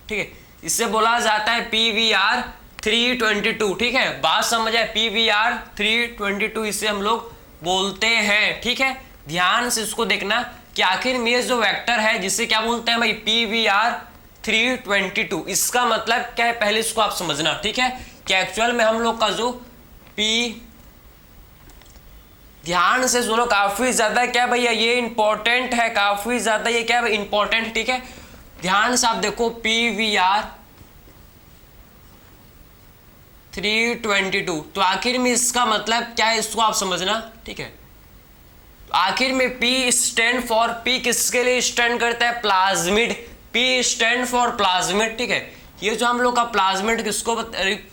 A: ठीक है, इसे बोला जाता है PVR322, ठीक है, बात समझ आए, PVR322 इसे हम लोग बोलते हैं, ठीक है। ध्यान से इसको देखना कि आखिर में जो वेक्टर है जिसे क्या बोलते हैं भाई, PVR322, इसका मतलब क्या है, पहले इसको आप समझना, ठीक है, कि एक्चुअल में हम लोग का जो ध्यान से सुनो, काफी ज्यादा क्या भैया ये इंपॉर्टेंट है, काफी ज्यादा ये क्या है इंपॉर्टेंट, ठीक है। ध्यान से आप देखो PVR322, तो आखिर में इसका मतलब क्या है, इसको आप समझना, ठीक है। आखिर में P स्टैंड फॉर, P किसके लिए स्टैंड करता है, plasmid, P stand for plasmid, ठीक है। ये जो हम लोग का प्लाज्मिड किसको,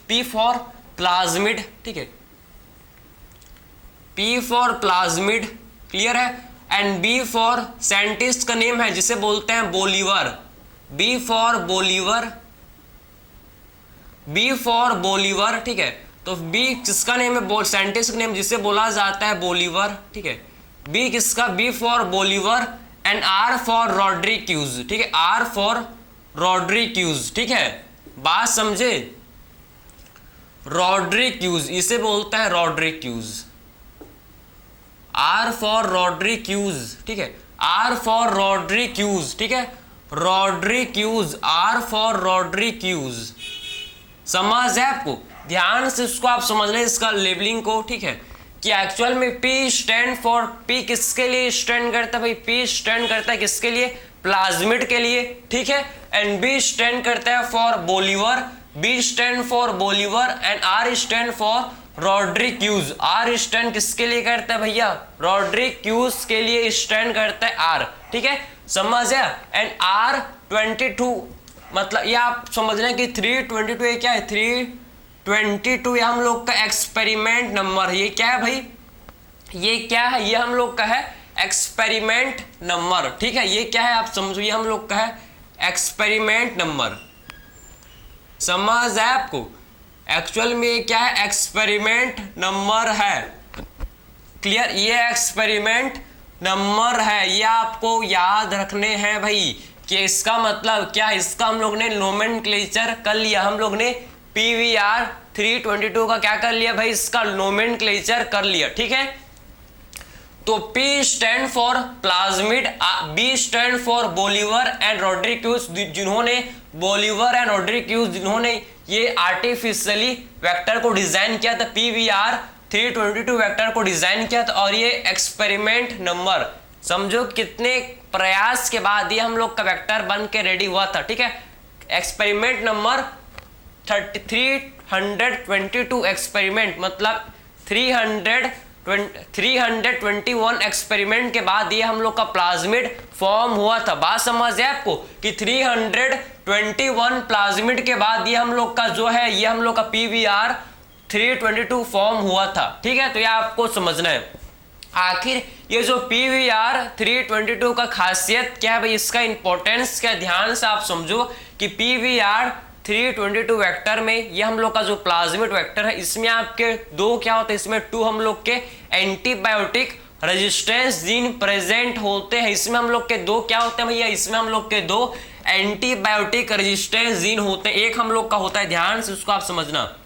A: P फॉर प्लाज्मिड, ठीक है, P फॉर प्लाज्मिड, क्लियर है। एंड B फॉर साइंटिस्ट का नेम है जिसे बोलते हैं Bolivar, B for Bolivar, B for Bolivar, ठीक है। तो B किसका नेम है, साइंटिस्ट का नेम जिसे बोला जाता है बोलीवर, ठीक है। B किसका, B for Bolivar, and R for Rodriguez, ठीक है, R फॉर रॉड्रिग्यूज, ठीक है, बात समझे, रॉड्रिग्यूज इसे बोलता है रॉड्रिग्यूज, R फॉर रॉड्रिग्यूज, ठीक है, R फॉर रॉड्रिग्यूज, ठीक है, रॉड्रिग्यूज, R फॉर रॉड्रिग्यूज, समझ है आपको। ध्यान से इसको आप समझ लें, इसका लेबलिंग को, ठीक है, कि एक्चुअल में P स्टैंड फॉर, P किसके लिए स्टैंड करता है भाई, P स्टैंड करता है किसके लिए, प्लाज्मिड के लिए, ठीक है। एंड B स्टैंड करता है for Bolivar, B stand for Bolivar, and R stand for Rodriguez, R stand किसके लिए करता है भैया, रॉड्रिग्यूज के लिए स्टैंड करता है R, ठीक है, समझ है। एंड R22 मतलब ये आप समझ रहे हैं कि 322 ये क्या है, 322 ये हम लोग का एक्सपेरिमेंट नंबर, ये क्या है भाई, ये क्या है, ये हम लोग का है एक्सपेरिमेंट नंबर, ठीक है, ये क्या है आप समझो, ये हम लोग का है एक्सपेरिमेंट नंबर, समझ है आपको। एक्चुअल में ये क्या है, एक्सपेरिमेंट नंबर है, क्लियर, ये एक्सपेरिमेंट नंबर है, ये आपको याद रखने हैं भाई कि इसका मतलब क्या है, इसका हम लोग ने नोमेनक्लेचर कर लिया, हम लोग ने PVR 322 का क्या कर लिया भाई, इसका नोमेनक्लेचर कर लिया, ठीक है। तो P stand for plasmid, B stand for Bolivar and Rodriguez, जिन्होंने बोलीवर एंड रोड्रिग्यूज जिन्होंने ये आर्टिफिशियली वेक्टर को डिजाइन किया था, PVR 322 वेक्टर को डिजाइन किया था, और ये एक्सपेरिमेंट नंबर समझो कितने प्रयास के बाद ये हम लोग का वेक्टर बन के रेडी हुआ था, ठीक है। एक्सपेरिमेंट नंबर 322 एक्सपेरिमेंट मतलब 321 एक्सपेरिमेंट के बाद ये हम लोग का प्लाज्मिड फॉर्म हुआ था। बात समझ है आपको कि 321 प्लाज्मिड के बाद ये हम लोग का जो है, ये हम लोग का PVR 322 फॉर्म हुआ था, ठीक है। तो ये आपको समझना है। आखिर ये जो PVR 322 का खासियत क्या है भाई, इसका इंपॉर्टेंस क्या, ध्यान से आप समझो कि PVR 322 वेक्टर में ये हम लोग का जो प्लाज्मिड वेक्टर है, इसमें आपके दो क्या होते हैं, इसमें 2 हम लोग के एंटीबायोटिक रेजिस्टेंस जीन प्रेजेंट होते हैं। इसमें हम लोग के दो क्या होते हैं भैया, इसमें हम लोग के दो एंटीबायोटिक रेजिस्टेंस जीन होते हैं। एक हम लोग का होता है, ध्यान से उसको आप समझना,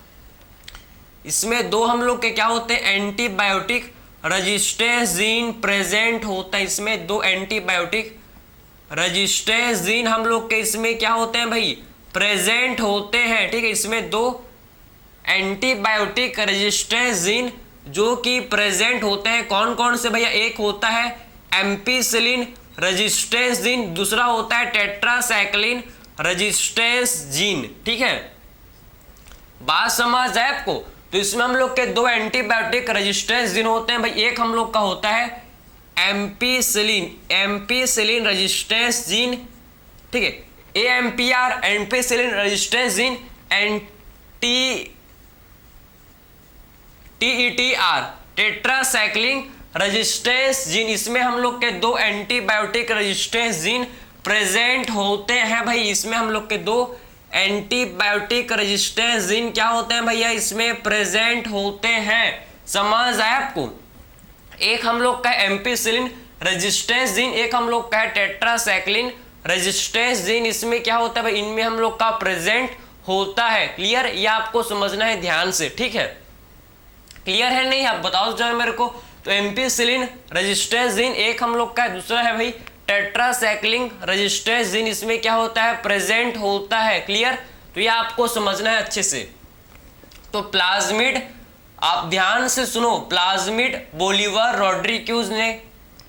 A: इसमें दो हम लोग के क्या होते हैं, एंटीबायोटिक रेजिस्टेंस जीन प्रेजेंट होता है। इसमें दो एंटीबायोटिक रेजिस्टेंस जीन हम लोग के इसमें क्या होते हैं भाई, प्रेजेंट होते हैं, ठीक है। इसमें दो एंटीबायोटिक रेजिस्टेंस जीन जो कि प्रेजेंट होते हैं, कौन कौन से भैया, एक होता है एम्पिसिलिन रेजिस्टेंस जीन, दूसरा होता है टेट्रासाइक्लिन रेजिस्टेंस जीन, ठीक है। बात समझ आए आपको। तो इसमें हम लोग के दो एंटीबायोटिक रेजिस्टेंस जीन होते हैं भाई, एक हम लोग का होता है एम्पिसिलिन रेजिस्टेंस जीन, ठीक है, AMPR ampicillin resistance gene, and TETR tetracycline resistance gene. इसमें हम लोग के दो एंटीबायोटिक रेजिस्टेंस जीन प्रेजेंट होते हैं भाई। इसमें हम लोग के दो एंटीबायोटिक रेजिस्टेंस जीन क्या होते हैं भैया, इसमें प्रेजेंट होते हैं। समझ आया आपको। एक हम लोग का एम्पिसिलिन रेजिस्टेंस जीन, एक हम लोग का है टेट्रासाइक्लिन रेजिस्टेंस जीन। इसमें क्या होता है भाई, इनमें हम लोग का प्रेजेंट होता है। क्लियर, ये आपको समझना है ध्यान से, ठीक है। क्लियर है नहीं, आप बताओ जो मेरे को। तो एम्पिसिलिन रेजिस्टेंस जीन एक हम लोग का है, दूसरा है भाई टेट्रासाइक्लिन रेजिस्टेंस जीन, इसमें क्या होता है, प्रेजेंट होता है। क्लियर, तो ये आपको समझना है अच्छे से। तो प्लाज्मिड, आप ध्यान से सुनो, प्लाज्मिड बोलीवर रोड्रिग्यूज ने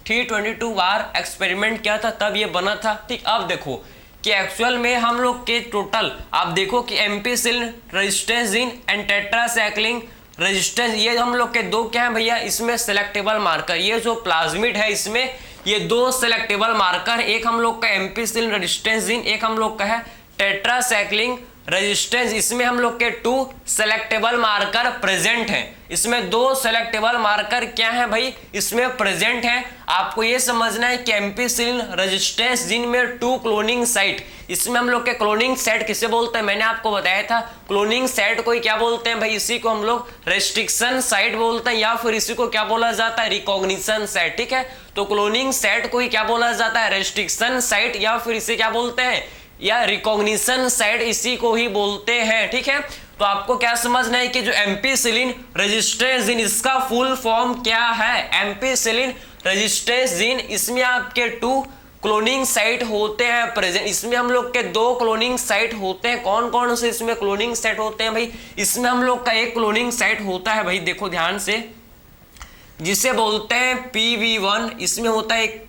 A: 322 बार एक्सपेरिमेंट किया था, तब ये बना था, ठीक। अब देखो कि एक्चुअल में हम लोग के टोटल आप देखो कि ampicillin resistance gene and tetracycline resistance, ये हम लोग के दो क्या है भैया, इसमें सेलेक्टेबल मार्कर, ये जो प्लाज्मिड है इसमें ये दो सेलेक्टेबल मार्कर, एक हम लोग का एम्पिसिलिन रेजिस्टेंस जीन, एक हम लोग का है टेट्रासाइक्लिन रेजिस्टेंस। इसमें हम लोग के 2 सेलेक्टेबल मार्कर प्रेजेंट हैं। इसमें 2 सेलेक्टेबल मार्कर क्या है भाई, इसमें प्रेजेंट हैं। आपको ये समझना है कि एम्पिसिलिन रेजिस्टेंस जीन में 2 क्लोनिंग साइट, इसमें हम लोग के क्लोनिंग साइट किसे बोलते हैं, मैंने आपको बताया था क्लोनिंग साइट को क्या बोलते हैं भाई, इसी को हम लोग रेस्ट्रिक्शन साइट बोलते हैं, या फिर इसी को क्या बोला जाता है, रिकॉग्निशन साइट, ठीक है। तो क्लोनिंग साइट को ही क्या बोला जाता है, रेस्ट्रिक्शन साइट, या फिर इसे क्या बोलते हैं, या रिकॉग्निशन साइट, इसी को ही बोलते हैं, ठीक है। तो आपको क्या समझना है कि जो एम्पिसिलिन रेजिस्टेंस जीन, इसका फुल फॉर्म क्या है, एम्पिसिलिन रेजिस्टेंस जीन, इसमें आपके 2 क्लोनिंग साइट होते हैं प्रेजेंट। इसमें हम लोग के 2 क्लोनिंग साइट होते हैं। कौन कौन से इसमें क्लोनिंग साइट होते हैं भाई, इसमें हम लोग का एक क्लोनिंग साइट होता है भाई, देखो ध्यान से, जिसे बोलते हैं PV1। इसमें होता है एक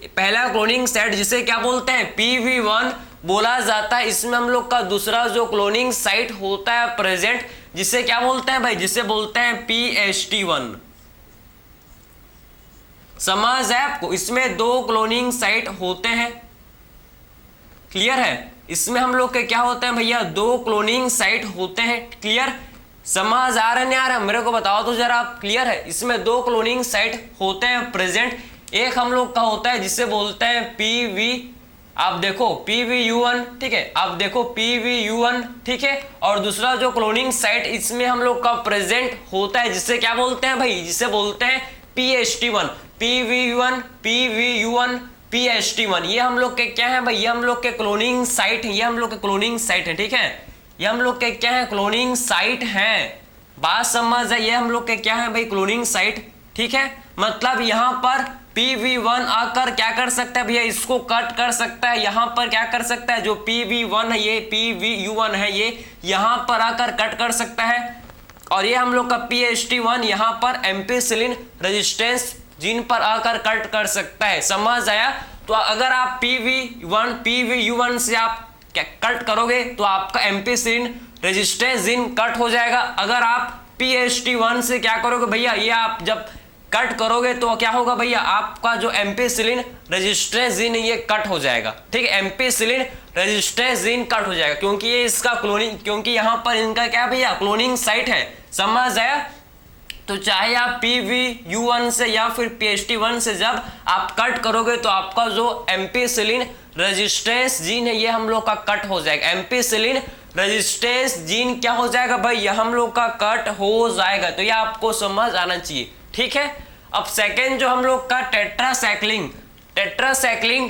A: पहला क्लोनिंग साइट जिसे क्या बोलते हैं, PV1 बोला जाता है। इसमें हम लोग का दूसरा जो क्लोनिंग साइट होता है प्रेजेंट, जिसे क्या बोलते हैं भाई, जिसे बोलते हैं PST1। समझ है आपको, इसमें 2 क्लोनिंग साइट होते हैं, क्लियर है। इसमें हम लोग के क्या होते हैं भैया, 2 क्लोनिंग साइट होते हैं, क्लियर। समझ आ रहा है नहीं आ रहा मेरे को बताओ तो जरा आप, क्लियर है। इसमें 2 क्लोनिंग साइट होते हैं प्रेजेंट। एक हम लोग का होता है जिसे बोलते हैं PV, आप देखो PVU1, ठीक है, आप देखो PVU1, ठीक है। और दूसरा जो क्लोनिंग साइट इसमें हम लोग का प्रेजेंट होता है जिसे क्या बोलते हैं भाई, जिसे बोलते हैं PHT1, PVU1, PVU1, PHT1। ये हम लोग के क्या है भाई, ये हम लोग के क्लोनिंग साइट है, ये हम लोग के क्लोनिंग साइट है, ठीक है। ये हम लोग के क्या है, क्लोनिंग साइट है, बात समझ है। ये हम लोग के क्या है भाई, क्लोनिंग साइट, ठीक है। मतलब यहाँ पर PV1 आकर क्या कर सकता है भैया, इसको कट कर सकता है। यहाँ पर क्या कर सकता है, जो PV1 है, ये PVU1 है, ये यहाँ पर आकर कट कर सकता है। और ये हम लोग का PHT1 यहाँ पर एम्पिसिलिन रेजिस्टेंस जीन पर आकर कट कर सकता है, समझ आया। तो अगर आप PVU1 से आप कट करोगे तो आपका एम्पिसिलिन रेजिस्टेंस जीन कट हो जाएगा। अगर आप PHT1 से क्या करोगे भैया, ये आप जब कट करोगे तो क्या होगा भैया, आपका जो एम्पिसिलिन रेजिस्टेंस जीन ये कट हो जाएगा, ठीक है। एम्पिसिलिन रेजिस्टेंस जीन कट हो जाएगा क्योंकि ये इसका क्लोनिंग, क्योंकि यहाँ पर इनका क्या भैया, क्लोनिंग साइट है, समझ आया। तो चाहे आप PVU1 से या फिर PHT1 से जब आप कट करोगे तो आपका जो एम्पिसिलिन रेजिस्टेंस जीन है ये हम लोग का कट हो जाएगा। एम्पिसिलिन रेजिस्टेंस जीन क्या हो जाएगा भाई, ये हम लोग का कट हो जाएगा। तो ये आपको समझ आना चाहिए, ठीक है। अब सेकेंड जो हम लोग का टेट्रासाइक्लिन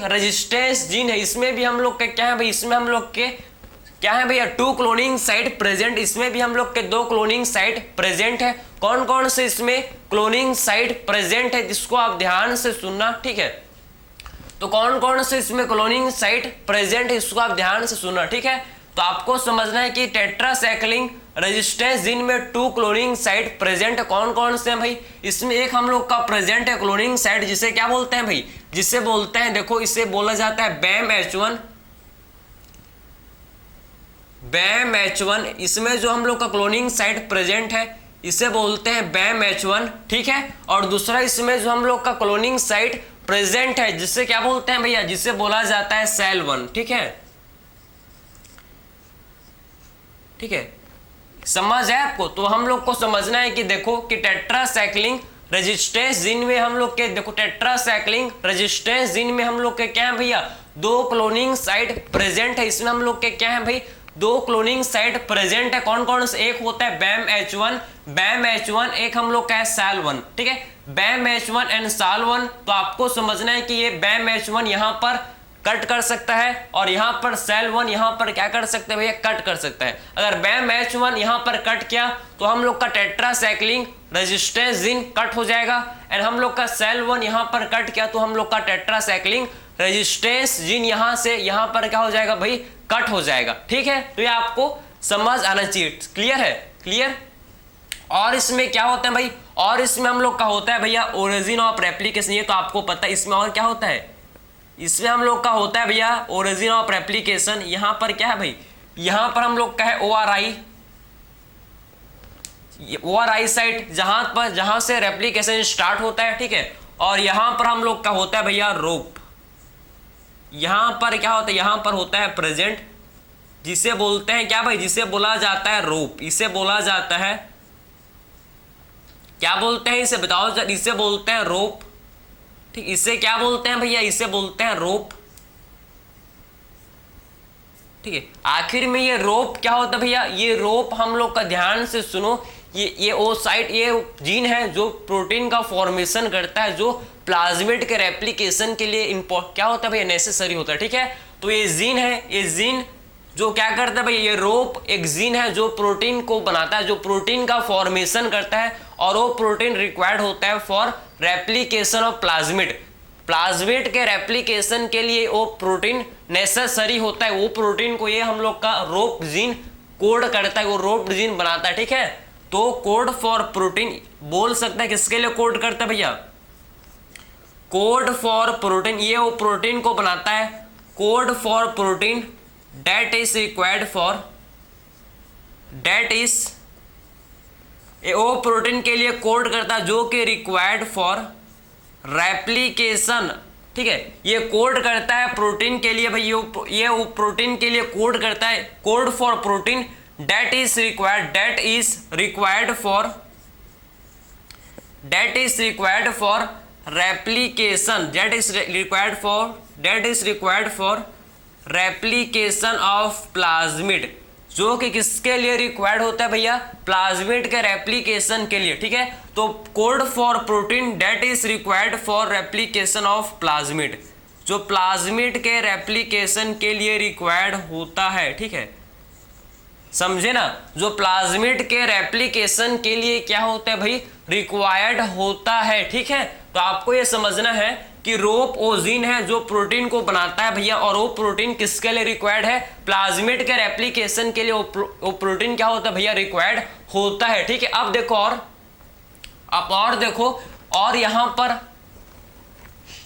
A: रेजिस्टेंस जीन है, इसमें भी हम लोग के क्या है भाई, इसमें हम लोग के क्या है भैया, 2 क्लोनिंग साइट प्रेजेंट। इसमें भी हम लोग के 2 क्लोनिंग साइट प्रेजेंट है। कौन कौन से इसमें क्लोनिंग साइट प्रेजेंट है, जिसको आप ध्यान से सुनना, ठीक है। तो कौन कौन से इसमें क्लोनिंग साइट प्रेजेंट है, इसको आप ध्यान से सुनना, ठीक है। तो आपको समझना है कि टेट्रासाइक्लिन रेजिस्टेंस जीन में 2 क्लोनिंग साइट प्रेजेंट है। कौन कौन से हैं भाई, इसमें एक हम लोग का प्रेजेंट है क्लोनिंग साइट जिसे क्या बोलते हैं भाई, जिसे बोलते हैं, देखो इसे बोला जाता है BAMH1। BAMH1 इसमें जो हम लोग का क्लोनिंग साइट प्रेजेंट है इसे बोलते हैं BAMH1, ठीक है। और दूसरा इसमें जो हम लोग का क्लोनिंग साइट प्रेजेंट है जिसे क्या बोलते हैं भैया, जिसे बोला जाता है SAL1, ठीक है, ठीक है। समझ है आपको। तो हम लोग को समझना है कि देखो कि टेट्रासाइक्लिन रेजिस्टेंस जीन में हम लोग के, देखो टेट्रासाइक्लिन रेजिस्टेंस जीन में हम लोग के क्या है भैया, 2 क्लोनिंग साइट प्रेजेंट है। इसमें हम लोग के क्या है भाई, 2 क्लोनिंग साइट प्रेजेंट है। कौन कौन से, एक होता है BAMH1, एक हम लोग का है SAL1, ठीक है। BAMH1 and SAL1। तो आपको समझना है कि ये BAMH1 यहाँ पर कट कर सकता है और यहाँ पर SAL1 यहाँ पर क्या कर सकते हैं भैया, कट कर सकता है। अगर BAMH1 यहाँ पर कट किया तो हम लोग का टेट्रासाइक्लिन रेजिस्टेंस जीन कट हो जाएगा। एंड हम लोग का SAL1 यहाँ पर कट किया तो हम लोग का टेट्रासाइक्लिन रेजिस्टेंस जीन यहाँ से यहाँ पर क्या हो जाएगा भाई, कट हो जाएगा, ठीक है। तो ये आपको समझ आना चाहिए, क्लियर है, क्लियर। और इसमें क्या होता है भाई, और इसमें हम लोग का होता है भैया ओरिजिन ऑफ रेप्लिकेशन। ये तो आपको पता है। इसमें और क्या होता है, इसमें हम लोग का होता है भैया ओरिजिन ऑफ रेप्लिकेशन। यहाँ पर क्या है भाई, यहाँ पर हम लोग का है ORI साइट, जहां से रेप्लिकेशन स्टार्ट होता है, ठीक है। और यहाँ पर हम लोग का होता है भैया रोप। यहाँ पर क्या होता है, यहाँ पर होता है प्रेजेंट, जिसे बोलते हैं क्या भाई, जिसे बोला जाता है रोप। इसे बोला जाता है, क्या बोलते हैं इसे बताओ, इसे बोलते हैं रोप, ठीक। इसे क्या बोलते हैं भैया, इसे बोलते हैं रोप, ठीक है। आखिर में ये रोप क्या होता है भैया, ये रोप हम लोग का ध्यान से सुनो, ये ओसाइट, ये जीन है जो प्रोटीन का फॉर्मेशन करता है, जो प्लाज्मिड के रेप्लिकेशन के लिए क्या होता है भैया, नेसेसरी होता है, ठीक है। तो ये जीन है, ये जीन जो क्या करता है भाई, ये रोप एक जीन है जो प्रोटीन को बनाता है, जो प्रोटीन का फॉर्मेशन करता है। और वो प्रोटीन रिक्वायर्ड होता है फॉर रेप्लिकेशन ऑफ प्लाज्मिड के रेप्लिकेशन के लिए वो प्रोटीन नेसेसरी होता है। वो प्रोटीन को ये हम लोग का रोप जीन कोड करता है, वो रोप जीन बनाता है, ठीक है। तो कोड फॉर प्रोटीन बोल सकता है, किसके लिए कोड करता है भैया, कोड फॉर प्रोटीन, ये वो प्रोटीन को बनाता है। Code for protein that is required for, that is वो प्रोटीन के लिए कोड करता है जो कि रिक्वायर्ड फॉर रेप्लिकेशन, ठीक है, ये कोड करता है प्रोटीन के लिए भाई, ये प्रोटीन के लिए कोड करता है, code for protein that is required for replication, replication of plasmid, जो कि किसके लिए रिक्वायर्ड होता है भैया, प्लाज्मिड के रेप्लिकेशन के लिए, ठीक है। तो code for protein that is required for replication of plasmid, जो प्लाज्मिड के रेप्लिकेशन के लिए रिक्वायर्ड होता है, ठीक है, समझे ना, जो प्लाज्मिड के रेप्लिकेशन के लिए क्या होता है भाई, रिक्वायर्ड होता है, ठीक है। तो आपको ये समझना है कि रोपोजीन है जो प्रोटीन को बनाता है भैया, और वो प्रोटीन किसके लिए रिक्वायर्ड है, प्लाज्मिड के रेप्लिकेशन के लिए वो प्रोटीन क्या होता है भैया, रिक्वायर्ड होता है, ठीक है। अब देखो और देखो, और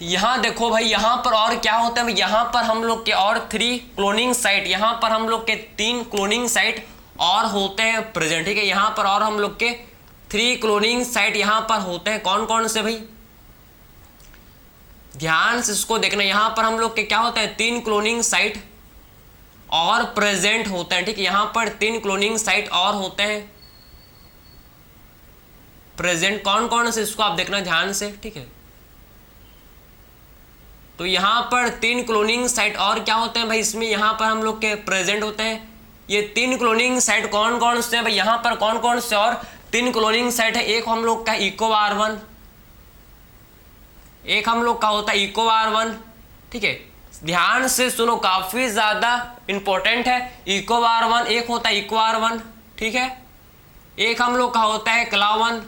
A: यहाँ देखो भाई, यहाँ पर और क्या होता है, यहाँ पर हम लोग के और 3 क्लोनिंग साइट, यहाँ पर हम लोग के 3 क्लोनिंग साइट और होते हैं प्रेजेंट, ठीक है। यहाँ पर और हम लोग के 3 क्लोनिंग साइट यहाँ पर होते हैं, कौन कौन से भाई, ध्यान से इसको देखना। यहाँ पर हम लोग के क्या होता है, 3 क्लोनिंग साइट और प्रेजेंट होते हैं, ठीक है। यहाँ पर 3 क्लोनिंग साइट और होते हैं प्रेजेंट, कौन कौन से, इसको आप देखना ध्यान से, ठीक है। तो यहाँ पर 3 क्लोनिंग साइट और क्या होते हैं भाई, इसमें यहाँ पर हम लोग के प्रेजेंट होते हैं। ये 3 क्लोनिंग साइट कौन कौन से हैं भाई, यहाँ पर कौन कौन से और 3 क्लोनिंग साइट है, एक हम लोग का EcoR1, एक हम लोग का होता है EcoR1, ठीक है। ध्यान से सुनो, काफी ज्यादा इंपॉर्टेंट है। EcoR1, एक होता है EcoR1, ठीक है, एक हम लोग का होता है CLA1,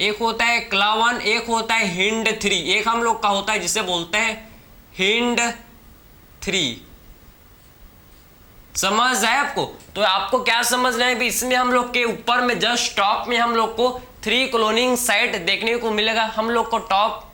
A: एक होता है CLA1, एक होता है HIND3, एक हम लोग का होता है जिसे बोलते हैं HIND3। समझ आए आपको? तो आपको क्या समझना है, इसमें हम लोग के ऊपर में जस्ट टॉप में हम लोग को 3 क्लोनिंग साइट देखने को मिलेगा। हम लोग को टॉप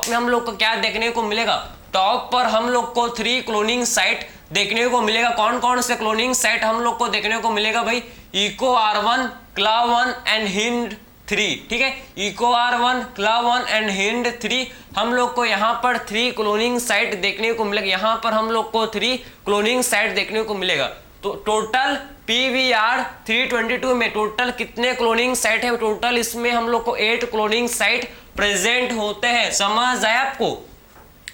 A: में हम लोग को क्या देखने को मिलेगा, टॉप पर हम लोग को 3 क्लोनिंग साइट देखने को मिलेगा। कौन कौन से क्लोनिंग साइट हम लोग को देखने को मिलेगा भाई, EcoR1, CLA1 एंड HIND3, ठीक है। EcoR1, CLA1 एंड HIND3 हम लोग को यहाँ पर 3 क्लोनिंग साइट देखने को मिलेगा। यहाँ पर हम लोग को 3 क्लोनिंग साइट देखने को मिलेगा। तो टोटल PVR 322 में टोटल कितने क्लोनिंग साइट है, टोटल इसमें हम लोग को 8 क्लोनिंग साइट प्रेजेंट होते हैं। समझ आया आपको?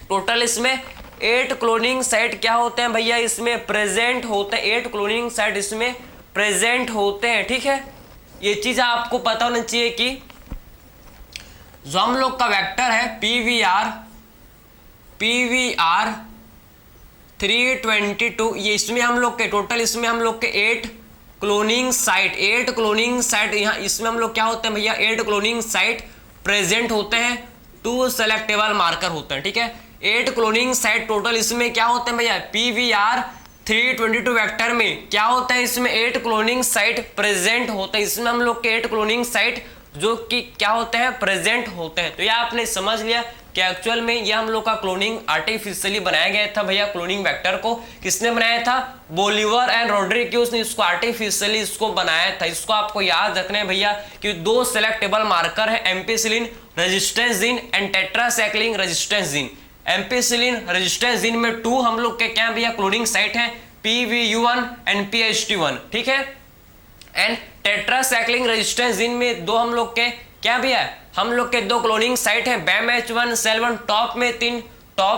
A: टोटल इसमें 8 क्लोनिंग साइट क्या होते हैं भैया, इसमें प्रेजेंट होते हैं, 8 क्लोनिंग साइट इसमें प्रेजेंट होते हैं, ठीक है। ये चीज आपको पता होना चाहिए कि जो हम लोग का वेक्टर है PVR 322, ये इसमें हम लोग के टोटल इसमें हम लोग के 8 क्लोनिंग साइट यहाँ इसमें हम लोग क्या होते हैं भैया, 8 क्लोनिंग साइट प्रेजेंट होते हैं, 2 सेलेक्टेबल मार्कर होते हैं, ठीक है। 8 क्लोनिंग साइट टोटल इसमें क्या होते हैं भैया, PVR 322 वेक्टर में क्या होता है, इसमें 8 क्लोनिंग साइट प्रेजेंट होते हैं। इसमें हम लोग के 8 क्लोनिंग साइट जो कि क्या होते हैं, प्रेजेंट होते हैं। तो यह आपने समझ लिया कि एक्चुअल में यह हम लोग का क्लोनिंग आर्टिफिशियली बनाया गया था भैया। क्लोनिंग वेक्टर को किसने बनाया था, बोलिवर एंड रोड्रिग्यूज ने इसको आर्टिफिशियली इसको बनाया था। इसको आपको याद रखना है भैया कि 2 सेलेक्टेबल मार्कर है, ampicillin resistance gene and tetracycline resistance gene. Ampicillin resistance gene में 2 हम लोग के क्या भैया क्लोनिंग साइट है, PVU1 एंड PHT1, ठीक है। एंड टेट्रासाइक्लिन रेजिस्टेंस जीन में 2 हम लोग के क्या भैया, हम लोग के 2 क्लोनिंग साइट है, BAMH1 SEL1। टॉप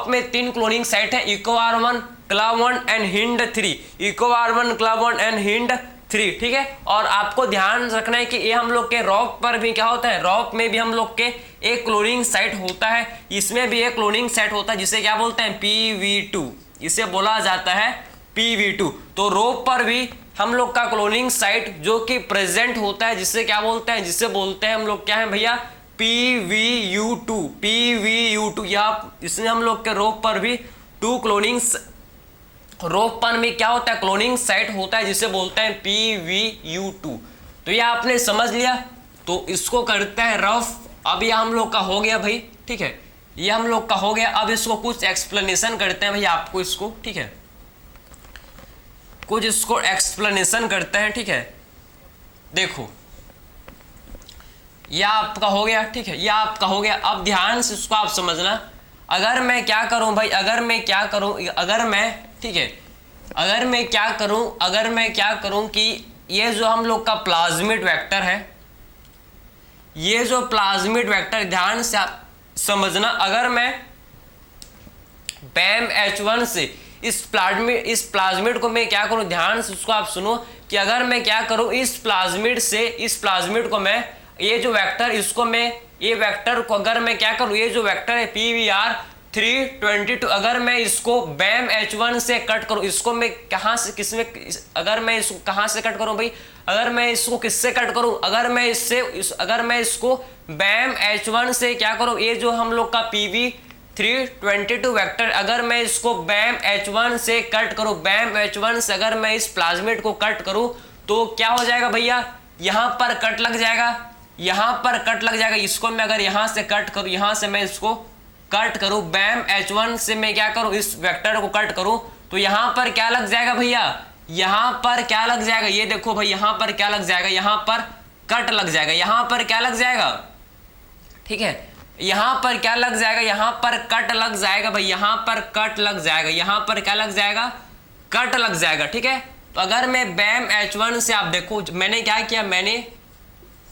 A: में 3 क्लोनिंग साइट है, EcoR1, CLA1 and HIND3, EcoR1, CLA1 and HIND3, ठीक है। और आपको ध्यान रखना है कि ये हम लोग के रॉक पर भी क्या होता है, रॉक में भी हम लोग के एक क्लोनिंग साइट होता है, इसमें भी एक क्लोनिंग साइट होता है जिसे क्या बोलते हैं, PV2, इसे बोला जाता है PV2। तो रॉक पर भी हम लोग का क्लोनिंग साइट जो कि प्रेजेंट होता है जिसे क्या बोलते हैं, जिसे बोलते हैं हम लोग क्या है भैया, PVU2। या इसमें हम लोग के रोप पर भी 2 क्लोनिंग, रोप पर में क्या होता है, क्लोनिंग साइट होता है जिसे बोलते हैं PVU2। तो ये आपने समझ लिया। तो इसको करते हैं रफ। अब ये हम लोग का हो गया भाई, ठीक है, ये हम लोग का हो गया। अब इसको कुछ एक्सप्लेनेशन करते हैं भैया आपको इसको, ठीक है, कुछ इसको एक्सप्लेनेशन करते हैं, ठीक है। देखो यह आपका हो गया, ठीक है, यह आपका हो गया। अब ध्यान से इसको आप समझना, अगर मैं क्या करूं भाई, अगर मैं क्या करूं, अगर मैं, ठीक है, अगर मैं क्या करूं कि ये जो हम लोग का प्लाज्मिड वेक्टर है, ये जो प्लाज्मिड वेक्टर, ध्यान से आप समझना, अगर मैं बैम H1 से इस प्लाज्मिड को मैं क्या करूं, ध्यान से उसको आप सुनो कि अगर मैं क्या करूं, इस प्लाज्मिड को मैं, ये जो वेक्टर, इसको मैं, ये वेक्टर को अगर मैं क्या करूं, ये जो वेक्टर है PVR 322, अगर मैं इसको बैम H1 से कट करूं, इसको मैं कहां से, किसमें, अगर मैं इसको कहां से कट करूं भाई, अगर मैं इसको किससे कट करूं, अगर मैं इसको बैम H1 से क्या करूं, ये जो हम लोग का PV322 वेक्टर, अगर मैं इसको बैम H1 से कट करूं, बैम H1 से अगर मैं इस प्लाज्मिड को कट करूं, तो क्या हो जाएगा भैया, यहां पर कट लग जाएगा, यहां पर कट लग जाएगा। इसको मैं अगर यहां से कट करूं, यहां से मैं इसको कट करूं, बैम H1 से मैं क्या करूं, इस वेक्टर को कट करूं, तो यहां पर क्या लग जाएगा भैया, यहां पर क्या लग जाएगा, ये देखो भाई, यहां पर क्या लग जाएगा, यहां पर कट लग जाएगा, यहां पर क्या लग जाएगा, ठीक है, यहां पर क्या लग जाएगा, यहां पर कट लग जाएगा भाई, यहां पर कट लग जाएगा, यहां पर क्या लग जाएगा, कट लग जाएगा, ठीक है। तो अगर मैं बैम H1 से, आप देखो मैंने क्या किया, मैंने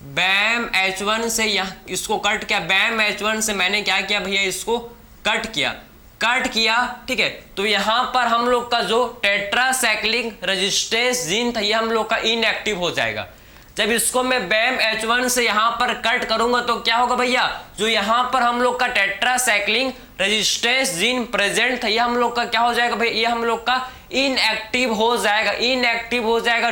A: बैम H1 से इसको कट किया, बैम H1 से मैंने क्या किया भैया, इसको कट किया, ठीक है। तो यहां पर हम लोग का जो टेट्रासाइक्लिक रेजिस्टेंस जीन था, ये हम लोग का इनएक्टिव हो जाएगा। जब इसको मैं बैम H1 से यहां पर कट करूंगा तो क्या होगा भैया, जो यहां पर हम लोग का टेट्रासाइक्लिक रेजिस्टेंस जीन प्रेजेंट था, ये हम लोग का क्या हो जाएगा भाई, ये हम लोग का इनएक्टिव हो जाएगा,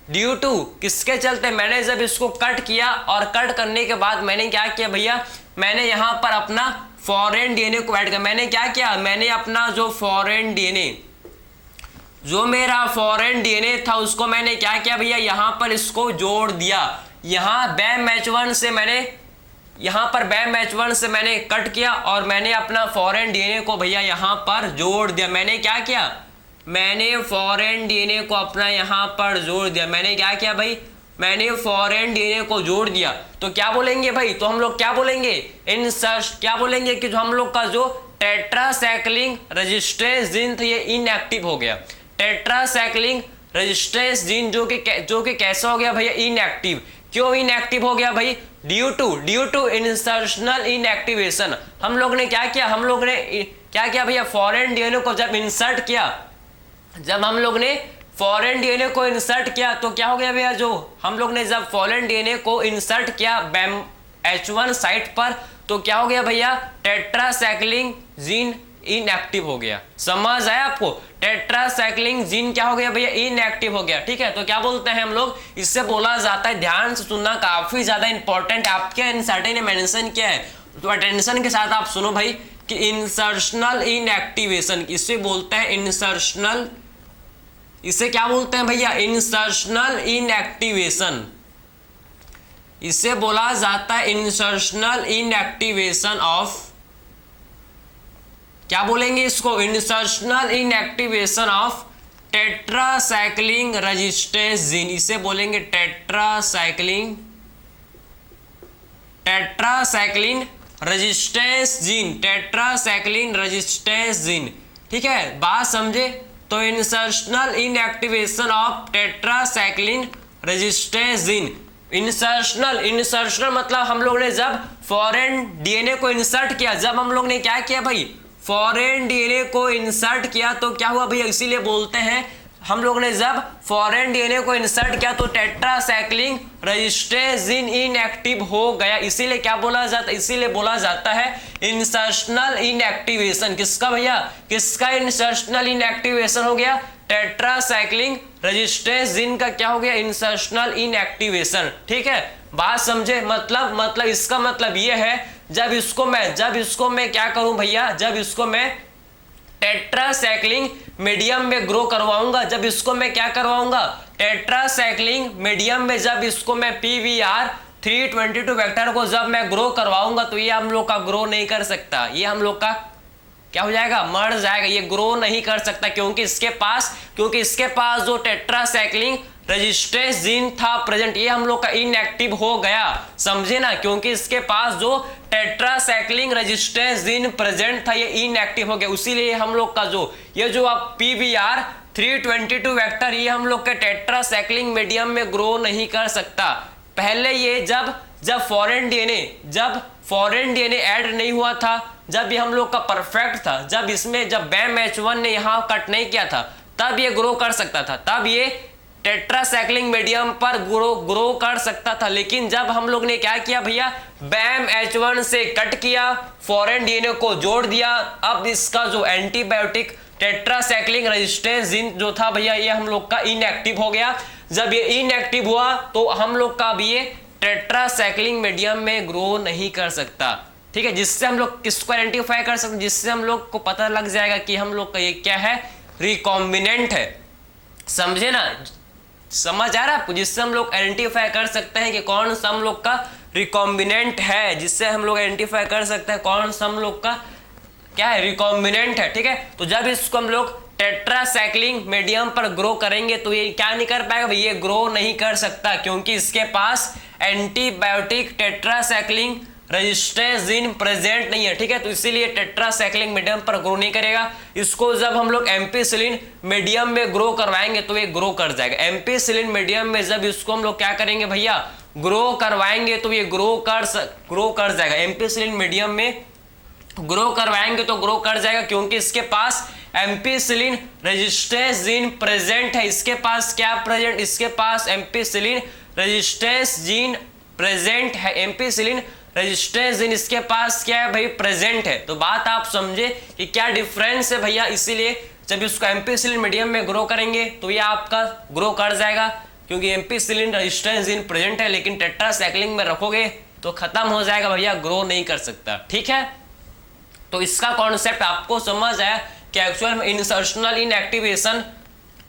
A: ड्यू टू किसके चलते, मैंने जब इसको कट किया और कट करने के बाद मैंने क्या किया भैया, मैंने यहां पर अपना फॉरेन डीएनए को ऐड किया। मैंने क्या किया, मैंने अपना जो फॉरेन डीएनए, जो मेरा फॉरेन डीएनए था, उसको मैंने क्या किया भैया, यहां पर इसको जोड़ दिया। यहां बैम H1 से मैंने, यहां पर बैम H1 से मैंने कट किया और मैंने अपना फॉरेन डीएनए को भैया यहां पर जोड़ दिया। मैंने क्या किया, मैंने फॉरेन डीएनए को अपना यहां पर जोड़ दिया। मैंने क्या किया भाई, मैंने फॉरेन डीएनए को जोड़ दिया। तो क्या बोलेंगे भाई, तो हम लोग क्या बोलेंगे, क्या बोलेंगे कि जो हम लोग का जो टेट्रासाइक्लिक रेजिस्टेंस जीन था, ये इनएक्टिव हो गया। टेट्रासाइक्लिक रेजिस्टेंस जीन जो कि कैसा हो गया भैया, इनएक्टिव। क्यों इनएक्टिव हो गया भाई, ड्यू टू इंसर्शनल इनएक्टिवेशन। हम लोग ने क्या किया भैया, फॉरेन डीएनए को जब इंसर्ट किया, जब हम लोग ने फॉरेन डीएनए को इंसर्ट किया तो क्या हो गया भैया, जो हम लोग ने जब फॉरेन डीएनए को इंसर्ट किया बैम H1 साइट पर, तो क्या हो गया भैया, टेट्रासाइक्लिक जीन इनएक्टिव हो गया। समझ आया आपको, टेट्रासाइक्लिक जीन क्या हो गया भैया, इनएक्टिव हो गया, ठीक है। तो क्या बोलते हैं हम लोग, इससे बोला जाता है, ध्यान से सुनना, काफी ज्यादा इंपॉर्टेंट, आपके एनसीईआरटी ने मेंशन किया है, तो अटेंशन के साथ आप सुनो भाई, कि इंसर्शनल इनएक्टिवेशन, इसे बोलते हैं इंसर्शनल, इसे क्या बोलते हैं भैया, इंसर्शनल इनएक्टिवेशन। इसे बोला जाता है इंसर्शनल इनएक्टिवेशन ऑफ, क्या बोलेंगे इसको, insertional inactivation of tetracyclic resistance gene. इसे बोलेंगे tetracyclic resistance gene, tetracyclic resistance gene, ठीक है, बात समझे। तो insertional inactivation of tetracyclic resistance gene, insertional मतलब हम लोग ने जब फॉरेन डीएनए को इंसर्ट किया, जब हम लोग ने क्या किया भाई, फॉरेन डीएनए को इंसर्ट किया, तो क्या हुआ भैया, इसीलिए बोलते हैं हम लोग ने जब फॉरेन डीएनए को इंसर्ट किया तो टेट्रासाइक्लिक रेजिस्टेंस जीन इनएक्टिव हो गया। इसीलिए क्या बोला जाता है, इसीलिए बोला जाता है इंसर्शनल इनएक्टिवेशन। किसका भैया, किसका इंसर्शनल इनएक्टिवेशन हो गया, टेट्रासाइक्लिक रेजिस्टेंस जीन का क्या हो गया, इंसर्शनल इनएक्टिवेशन, ठीक है, बात समझे। मतलब इसका मतलब ये है, जब इसको मैं क्या करूं भैया, जब इसको मैं टेट्रासाइक्लिक मीडियम में ग्रो करवाऊंगा, जब इसको मैं क्या करवाऊंगा, टेट्रासाइक्लिक मीडियम में जब इसको मैं PVR 322 वेक्टर को जब मैं ग्रो करवाऊंगा, तो ये हम लोग का ग्रो नहीं कर सकता, ये हम लोग का क्या हो जाएगा, मर जाएगा, ये ग्रो नहीं कर सकता क्योंकि इसके पास जो टेट्रासाइक्लिन रेजिस्टेंस जीन था प्रेजेंट, ये हम लोग का इनएक्टिव हो गया, समझे ना, क्योंकि इसके पास जो टेट्रासाइक्लिन रेजिस्टेंस जीन प्रेजेंट था ये इनएक्टिव हो गया, इसीलिए हम लोग का ये जो आप PBR 322 वेक्टर ये हम लोग के टेट्रासाइक्लिन मीडियम में ग्रो नहीं कर सकता। पहले ये जब फॉरेन डीएनए ऐड नहीं हुआ था, जब ये हम लोग का परफेक्ट था, जब BAM-H1 ने यहाँ कट नहीं किया था, तब ये ग्रो कर सकता था, तब ये टेट्रासाइक्लिन मीडियम पर ग्रो कर सकता था। लेकिन जब हम लोग ने क्या किया भैया, BAM-H1 से कट किया, फॉरेन डीएनए को जोड़ दिया, अब इसका जो एंटीबायोटिक टेट्रासाइक्लिन रेजिस्टेंस जीन जो था भैया ये हम लोग का इनएक्टिव हो गया। जब ये इनएक्टिव हुआ तो हम लोग का भी ये टेट्रासाइक्लिन मीडियम में ग्रो नहीं कर सकता, ठीक है। जिससे हम लोग किसको आइडेंटिफाई कर सकते, जिससे हम लोग को पता लग जाएगा कि हम लोग का ये क्या है, रिकॉम्बिनेंट है, समझे ना, समझ आ रहा है आपको, जिससे हम लोग आइडेंटिफाई कर सकते हैं कि कौन सा हम लोग का रिकॉम्बिनेंट है, जिससे हम लोग आइडेंटिफाई कर सकते हैं कौन सा हम लोग का क्या है, रिकॉम्बिनेंट है, ठीक है। तो जब इसको हम लोग टेट्रासाइक्लिन मीडियम पर ग्रो करेंगे तो ये क्या नहीं कर पाएगा, ये ग्रो नहीं कर सकता क्योंकि इसके पास antibiotic tetracycline resistance gene present नहीं है, ठीक है। तो इसीलिए टेट्रासाइक्लिन मीडियम पर ग्रो नहीं करेगा। इसको जब हम लोग एम्पिसिलिन मीडियम में ग्रो करवाएंगे तो ये ग्रो कर जाएगा। एम्पिसिलिन मीडियम में जब इसको हम लोग क्या करेंगे भैया, ग्रो करवाएंगे तो ये ग्रो कर जाएगा। एम्पिसिलिन मीडियम में ग्रो करवाएंगे तो ग्रो कर जाएगा क्योंकि इसके पास एम्पिसिलिन रेजिस्टेंस जीन प्रेजेंट है। इसके पास क्या प्रेजेंट, इसके पास एम्पिसिलिन रेजिस्टेंस जीन प्रेजेंट है, एम्पिसिलिन रेजिस्टेंस जीन इसके पास क्या है भाई, प्रेजेंट है। तो बात आप समझे कि क्या डिफरेंस है भैया, इसीलिए जब इसको एम्पिसिलिन मीडियम में ग्रो करेंगे तो ये आपका ग्रो कर जाएगा क्योंकि एम्पिसिलिन रेजिस्टेंस जीन प्रेजेंट है, लेकिन टेट्रासाइक्लिन में रखोगे तो खत्म हो जाएगा भैया, ग्रो नहीं कर सकता, ठीक है। तो इसका कॉन्सेप्ट आपको समझ आया कि एक्चुअल में इंसर्शनल इनएक्टिवेशन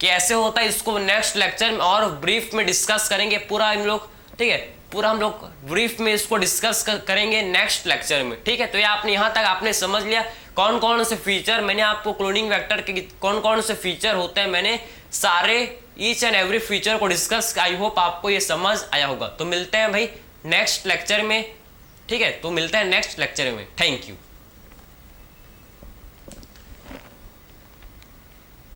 A: कैसे होता है, इसको नेक्स्ट लेक्चर में और ब्रीफ में डिस्कस करेंगे पूरा हम लोग, ठीक है, पूरा हम लोग ब्रीफ में इसको डिस्कस करेंगे नेक्स्ट लेक्चर में, ठीक है। तो ये आपने यहाँ तक आपने समझ लिया कौन कौन से फीचर, मैंने आपको क्लोनिंग वेक्टर के कौन कौन से फीचर होते हैं, मैंने सारे ईच एंड एवरी फीचर को डिस्कस, आई होप आपको ये समझ आया होगा। तो मिलते हैं भाई नेक्स्ट लेक्चर में, ठीक है, तो मिलते हैं नेक्स्ट लेक्चर में, थैंक यू।